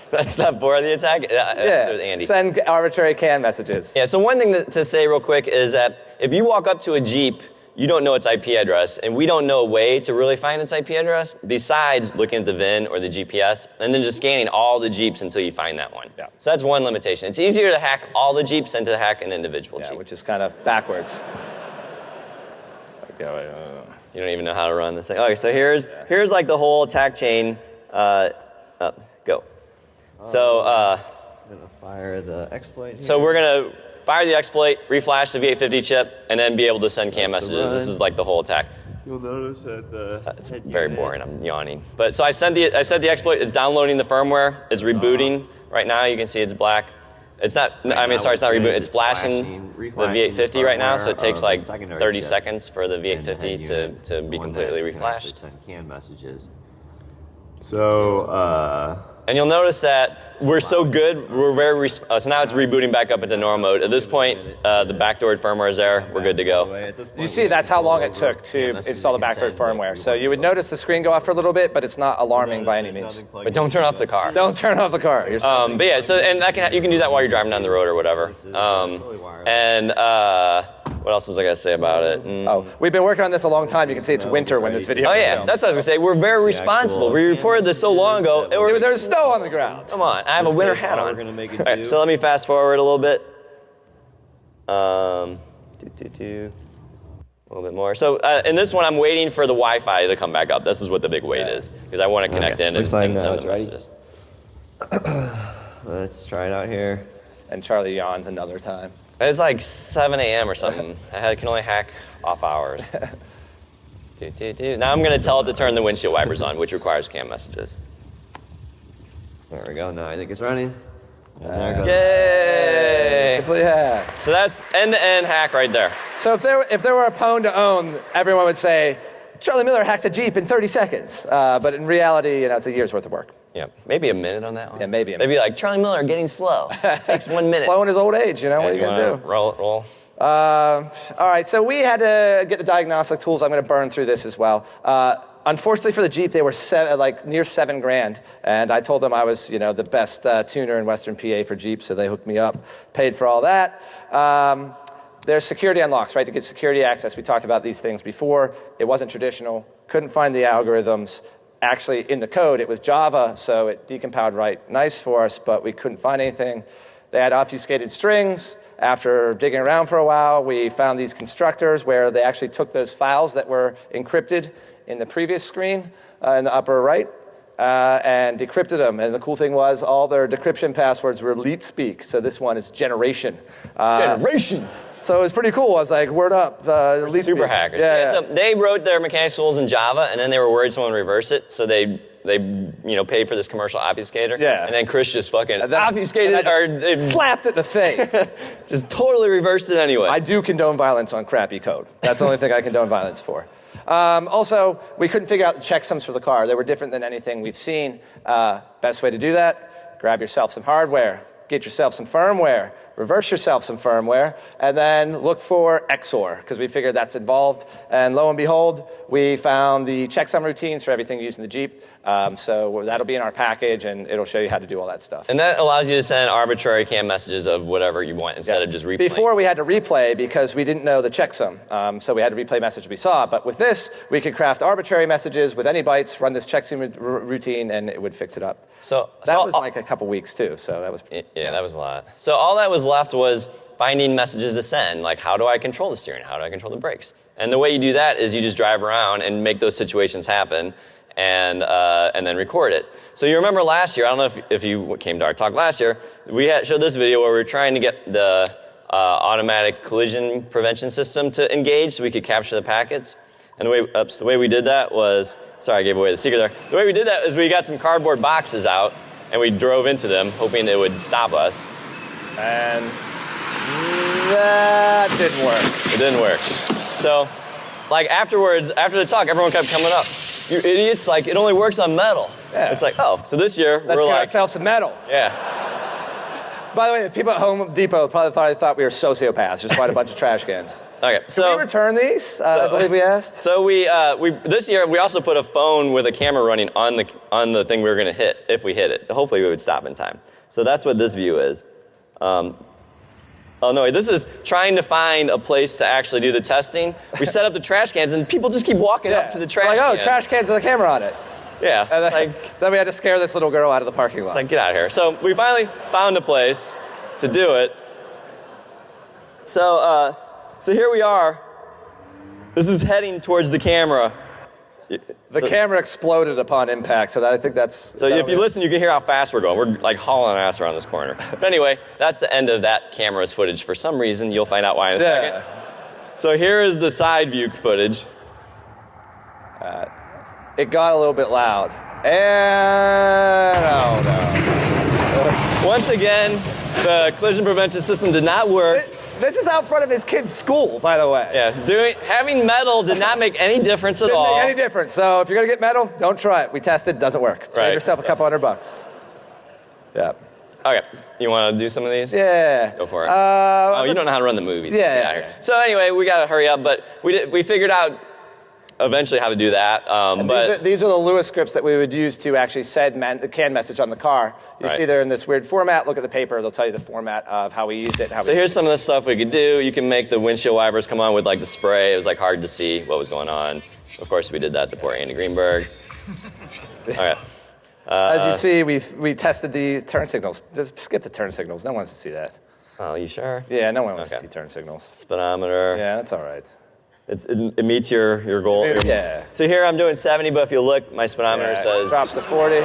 Speaker 1: That's step 4 of the attack?
Speaker 2: Yeah,
Speaker 1: Andy.
Speaker 2: send arbitrary CAN messages.
Speaker 1: Yeah, so one thing to say real quick is that if you walk up to a Jeep, you don't know its IP address, and we don't know a way to really find its IP address besides looking at the VIN or the GPS, and then just scanning all the Jeeps until you find that one.
Speaker 2: Yeah.
Speaker 1: So that's one limitation. It's easier to hack all the Jeeps than to hack an individual Jeep.
Speaker 2: Which is kind of backwards.
Speaker 1: You don't even know how to run this thing. Okay, so here's like the whole attack chain. Go. So
Speaker 4: I'm gonna fire the exploit here.
Speaker 1: So we're gonna fire the exploit, reflash the V850 chip, and then be able to send CAN messages. This is like the whole attack.
Speaker 4: You'll notice that
Speaker 1: It's very boring. I'm yawning. But so I sent the exploit. It's downloading the firmware. It's rebooting right now. You can see it's black. It's not. It's not rebooting. It's flashing the V850 right now. So it takes like 30 seconds for the V850 to be completely reflashed.
Speaker 4: Send CAN messages. So.
Speaker 1: And you'll notice that we're so good, we're very, so now it's rebooting back up into normal mode. At this point, the backdoored firmware is there, we're good to go.
Speaker 2: You see, that's how long it took to install the backdoored firmware. So you would notice the screen go off for a little bit, but it's not alarming by any means.
Speaker 1: But don't turn off the car.
Speaker 2: Don't turn off the car.
Speaker 1: But yeah, so, and you can do that while you're driving down the road or whatever. What else was I going to say about it?
Speaker 2: We've been working on this a long time. You can see it's winter when this video is filmed.
Speaker 1: That's what I was going to say. We're very responsible. We reported this so long ago.
Speaker 2: There's snow on the ground.
Speaker 1: Come on, I have a winter hat on.
Speaker 4: We're gonna make it
Speaker 1: All right, so let me fast forward a little bit. A little bit more. So in this one, I'm waiting for the Wi-Fi to come back up. This is what the big wait is, because I want to connect in and send the messages.
Speaker 4: Let's try it out here.
Speaker 2: And Charlie yawns another time.
Speaker 1: It's like 7 a.m. or something. I can only hack off hours. Now I'm going to tell it to turn the windshield wipers on, which requires CAN messages.
Speaker 4: There we go. Now I think it's running.
Speaker 1: Yay!
Speaker 2: Yeah.
Speaker 1: So that's end-to-end hack right there.
Speaker 2: So if there were a pwn to own, everyone would say, Charlie Miller hacked a Jeep in 30 seconds. But in reality, it's a year's worth of work.
Speaker 1: Yeah, maybe a minute on that one.
Speaker 2: Yeah, maybe a minute.
Speaker 1: Maybe like Charlie Miller getting slow. Takes 1 minute.
Speaker 2: Slow in his old age, what are you going to do?
Speaker 1: Roll.
Speaker 2: All right, so we had to get the diagnostic tools. I'm going to burn through this as well. Unfortunately for the Jeep, they were near $7,000, and I told them I was, the best tuner in Western PA for Jeep, so they hooked me up, paid for all that. There's security unlocks, right, to get security access. We talked about these things before. It wasn't traditional. Couldn't find the algorithms. Actually, in the code, it was Java, so it decompiled right nice for us, but we couldn't find anything. They had obfuscated strings. After digging around for a while, we found these constructors where they actually took those files that were encrypted in the previous screen in the upper right and decrypted them. And the cool thing was all their decryption passwords were leet speak. So this one is generation.
Speaker 1: Generation.
Speaker 2: So it was pretty cool. I was like, word up. Leet
Speaker 1: Super
Speaker 2: speak.
Speaker 1: hackers.
Speaker 2: Yeah.
Speaker 1: So they wrote their mechanics tools in Java, and then they were worried someone would reverse it, so they paid for this commercial obfuscator.
Speaker 2: Yeah.
Speaker 1: And then Chris just fucking obfuscated or
Speaker 2: slapped it in the face.
Speaker 1: just totally reversed it anyway.
Speaker 2: I do condone violence on crappy code. That's the only thing I condone violence for. Also, we couldn't figure out the checksums for the car. They were different than anything we've seen. Best way to do that, grab yourself some hardware, get yourself some firmware, reverse yourself some firmware, and then look for XOR, because we figured that's involved. And lo and behold, we found the checksum routines for everything used in the Jeep. So that'll be in our package, and it'll show you how to do all that stuff.
Speaker 1: And that allows you to send arbitrary CAN messages of whatever you want instead of just replaying.
Speaker 2: Before we had to replay because we didn't know the checksum. So we had to replay message we saw. But with this, we could craft arbitrary messages with any bytes, run this checksum routine, and it would fix it up.
Speaker 1: So
Speaker 2: that was like a couple weeks, too. So that was
Speaker 1: that was a lot. So all that was left was finding messages to send, like how do I control the steering, how do I control the brakes? And the way you do that is you just drive around and make those situations happen and then record it. So you remember last year, I don't know if you came to our talk last year, we showed this video where we were trying to get the automatic collision prevention system to engage so we could capture the packets. And the way we did that was, sorry, I gave away the secret there. The way we did that is we got some cardboard boxes out, and we drove into them, hoping it would stop us.
Speaker 2: And that didn't work.
Speaker 1: It didn't work. So, like afterwards, after the talk, everyone kept coming up. You idiots, like it only works on metal.
Speaker 2: Yeah.
Speaker 1: It's like, oh, so this year
Speaker 2: Let's
Speaker 1: we're
Speaker 2: get
Speaker 1: like,
Speaker 2: ourselves some metal.
Speaker 1: yeah.
Speaker 2: By the way, the people at Home Depot probably thought we were sociopaths, just bought a bunch of trash cans.
Speaker 1: Okay,
Speaker 2: Can
Speaker 1: so
Speaker 2: we return these? I believe we asked.
Speaker 1: So we this year we also put a phone with a camera running on the thing we were going to hit if we hit it. Hopefully we would stop in time. So that's what this view is. Oh no, this is trying to find a place to actually do the testing. We set up the trash cans and people just keep walking up to the trash
Speaker 2: like,
Speaker 1: can.
Speaker 2: trash cans with a camera on it.
Speaker 1: Yeah.
Speaker 2: And then we had to scare this little girl out of the parking lot.
Speaker 1: It's like, get out of here. So we finally found a place to do it. So here we are. This is heading towards the camera.
Speaker 2: The camera exploded upon impact, so I think that's...
Speaker 1: So if you listen, you can hear how fast we're going. We're like hauling ass around this corner. But anyway, that's the end of that camera's footage. For some reason, you'll find out why in a second. So here is the side view footage.
Speaker 2: It got a little bit loud. And... oh no.
Speaker 1: Once again, the collision prevention system did not work.
Speaker 2: This is out front of his kid's school, by the way.
Speaker 1: Yeah, having metal did not make any difference at all.
Speaker 2: Didn't make any difference. So if you're gonna get metal, don't try it. We tested, doesn't work. Save yourself a couple $100. Yeah.
Speaker 1: Okay, you want to do some of these?
Speaker 2: Yeah.
Speaker 1: Go for it. You don't know how to run the movies.
Speaker 2: Yeah.
Speaker 1: So anyway, we got to hurry up, but we figured out eventually how to do that. But
Speaker 2: these are the Lewis scripts that we would use to actually send the CAN message on the car. You see they're in this weird format. Look at the paper. They'll tell you the format of how we used it.
Speaker 1: So here's some of the stuff we could do. You can make the windshield wipers come on with like the spray. It was like hard to see what was going on. Of course, we did that to poor Andy Greenberg. All right.
Speaker 2: As you see, we tested the turn signals. Just skip the turn signals. No one wants to see that.
Speaker 1: Oh, you sure?
Speaker 2: Yeah, no one wants to see turn signals.
Speaker 1: Speedometer.
Speaker 2: Yeah, that's all right.
Speaker 1: It meets your goal.
Speaker 2: Yeah.
Speaker 1: So here I'm doing 70, but if you look, my speedometer says...
Speaker 2: drops to 40.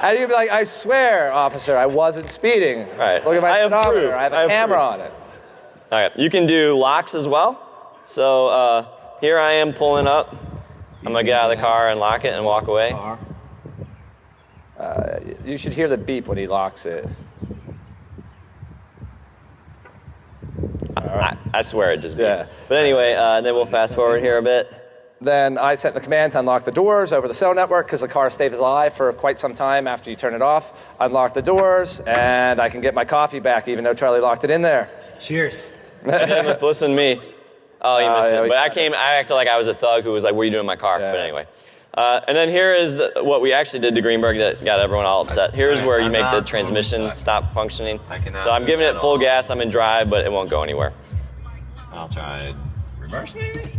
Speaker 2: And you'd be like, I swear, officer, I wasn't speeding.
Speaker 1: Right.
Speaker 2: Look at my speedometer. I have a camera
Speaker 1: proof.
Speaker 2: on it.
Speaker 1: All right. You can do locks as well. So here I am pulling up. I'm going to get out of the car and lock it and walk away.
Speaker 2: You should hear the beep when he locks it.
Speaker 1: I swear it just beeps.
Speaker 2: Yeah.
Speaker 1: But anyway, then we'll fast forward here a bit.
Speaker 2: Then I sent the command to unlock the doors over the cell network because the car stays alive for quite some time after you turn it off. Unlock the doors, and I can get my coffee back even though Charlie locked it in there.
Speaker 3: Cheers.
Speaker 1: Damn it, listen to me. Oh, you missed
Speaker 2: yeah,
Speaker 1: it. But I acted like I was a thug who was like, what are you doing in my car?
Speaker 2: Yeah.
Speaker 1: But anyway. And then here is what we actually did to Greenberg that got everyone all upset. Here's where you make the transmission stop functioning. So I'm giving it full gas. I'm in drive, but it won't go anywhere.
Speaker 4: I'll try reverse maybe?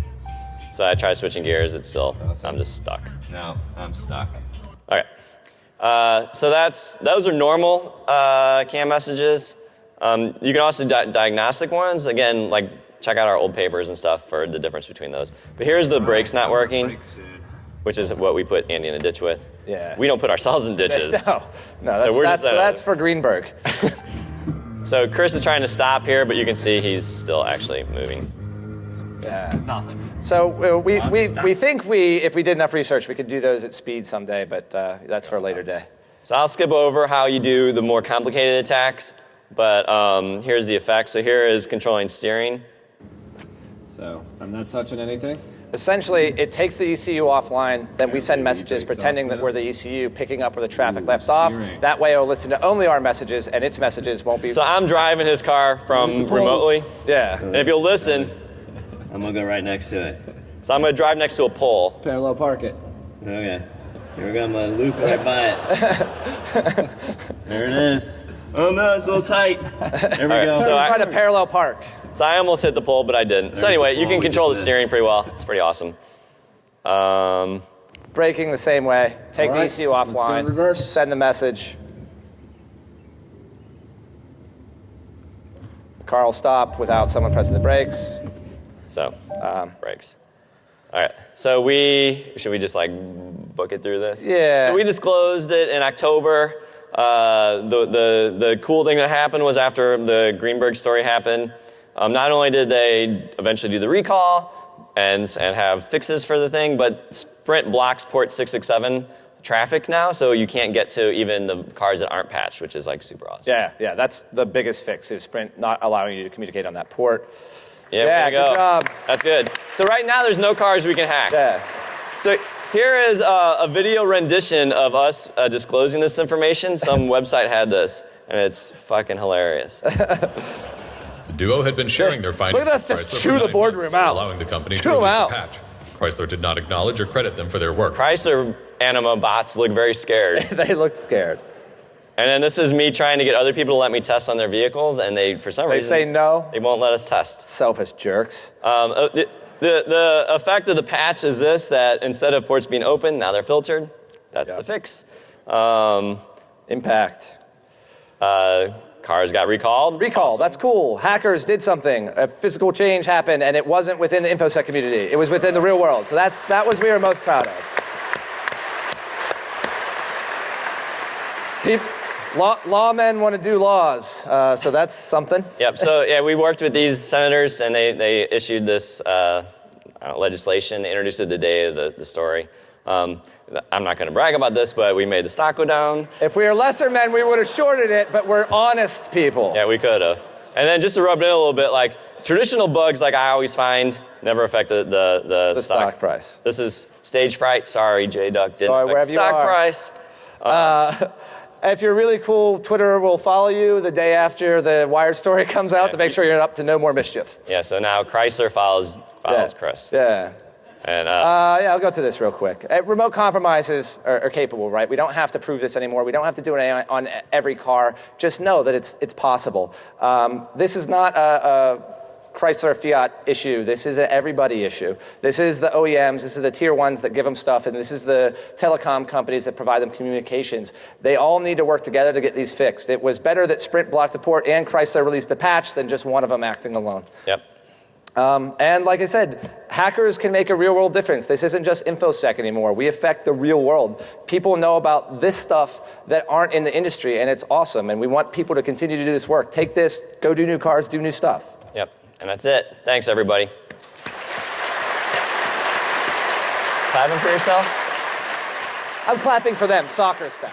Speaker 1: So I try switching gears. It's still, I'm just stuck.
Speaker 4: No, I'm stuck.
Speaker 1: Okay. So those are normal CAN messages. You can also do diagnostic ones. Again, like check out our old papers and stuff for the difference between those. But here's the brakes not working, which is what we put Andy in a ditch with.
Speaker 2: Yeah.
Speaker 1: We don't put ourselves in ditches.
Speaker 2: No, that's for Greenberg.
Speaker 1: So Chris is trying to stop here, but you can see he's still actually moving.
Speaker 2: Yeah.
Speaker 3: Nothing.
Speaker 2: So we think if we did enough research, we could do those at speed someday, but that's for a later day.
Speaker 1: So I'll skip over how you do the more complicated attacks, but here's the effect. So here is controlling steering.
Speaker 5: So I'm not touching anything?
Speaker 2: Essentially, it takes the ECU offline, then we send messages pretending that we're the ECU, picking up where the traffic left off. That way it'll listen to only our messages, and its messages won't be...
Speaker 1: So I'm driving his car from remotely.
Speaker 2: Yeah.
Speaker 1: And if you'll listen...
Speaker 4: I'm going to go right next to it.
Speaker 1: So I'm going to drive next to a pole.
Speaker 5: Parallel park it.
Speaker 4: Okay. Here we go. I'm going to loop right by it. There it is. Oh no, it's a little tight. There we go.
Speaker 2: So try to parallel park.
Speaker 1: So I almost hit the pole, but I didn't. So anyway, you can control the steering pretty well. It's pretty awesome.
Speaker 2: Braking the same way. Take the ECU offline.
Speaker 5: Reverse.
Speaker 2: Send the message. The car will stop without someone pressing the brakes.
Speaker 1: So, brakes. All right. So should we just like book it through this?
Speaker 2: Yeah.
Speaker 1: So we disclosed it in October. The cool thing that happened was after the Greenberg story happened, not only did they eventually do the recall, ends and have fixes for the thing, but Sprint blocks port 667 traffic now, so you can't get to even the cars that aren't patched, which is like super awesome.
Speaker 2: Yeah, that's the biggest fix is Sprint not allowing you to communicate on that port.
Speaker 1: Yeah,
Speaker 2: good job.
Speaker 1: That's good. So right now there's no cars we can hack.
Speaker 2: Yeah.
Speaker 1: So here is a video rendition of us disclosing this information. Some website had this, and it's fucking hilarious.
Speaker 6: The duo had been sharing their findings.
Speaker 2: Look at us
Speaker 6: with
Speaker 2: just
Speaker 6: Chrysler
Speaker 2: chew
Speaker 6: for
Speaker 2: the
Speaker 6: 9
Speaker 2: boardroom
Speaker 6: months,
Speaker 2: out.
Speaker 6: allowing the company
Speaker 2: Chew
Speaker 6: to
Speaker 2: 'em
Speaker 6: release
Speaker 2: out.
Speaker 6: a patch. Chrysler did not acknowledge or credit them for their work.
Speaker 1: Chrysler Anima bots look very scared.
Speaker 2: They looked scared.
Speaker 1: And then this is me trying to get other people to let me test on their vehicles, and they, for some reason,
Speaker 2: say no.
Speaker 1: They won't let us test.
Speaker 2: Selfish jerks.
Speaker 1: The effect of the patch is this, that instead of ports being open, now they're filtered. That's the fix.
Speaker 2: Impact.
Speaker 1: Cars got recalled.
Speaker 2: Recall, that's cool. Hackers did something. A physical change happened, and it wasn't within the InfoSec community. It was within the real world. So that was we were most proud of. Lawmen want to do laws, so that's something.
Speaker 1: Yep, so yeah, we worked with these senators, and they issued this legislation. They introduced it the day of the story. I'm not going to brag about this, but we made the stock go down.
Speaker 2: If we were lesser men, we would have shorted it, but we're honest people.
Speaker 1: Yeah, we could have. And then just to rub it in a little bit, like traditional bugs, like I always find, never affected the
Speaker 2: stock price.
Speaker 1: This is stage fright. Sorry, J-Duck didn't
Speaker 2: Sorry,
Speaker 1: affect
Speaker 2: wherever you
Speaker 1: stock
Speaker 2: are.
Speaker 1: price.
Speaker 2: If you're really cool, Twitter will follow you the day after the Wired story comes out to make sure you're up to no more mischief.
Speaker 1: Yeah, so now Chrysler follows Chris.
Speaker 2: Yeah.
Speaker 1: And
Speaker 2: I'll go through this real quick. Remote compromises are capable, right? We don't have to prove this anymore. We don't have to do it on every car. Just know that it's possible. This is not a Chrysler Fiat issue. This is an everybody issue. This is the OEMs. This is the tier ones that give them stuff, and this is the telecom companies that provide them communications. They all need to work together to get these fixed. It was better that Sprint blocked the port and Chrysler released a patch than just one of them acting alone.
Speaker 1: Yep.
Speaker 2: And like I said, hackers can make a real-world difference. This isn't just InfoSec anymore. We affect the real world. People know about this stuff that aren't in the industry, and it's awesome. And we want people to continue to do this work. Take this, go do new cars, do new stuff.
Speaker 1: Yep. And that's it. Thanks, everybody. Clapping for yourself?
Speaker 2: I'm clapping for them, soccer style.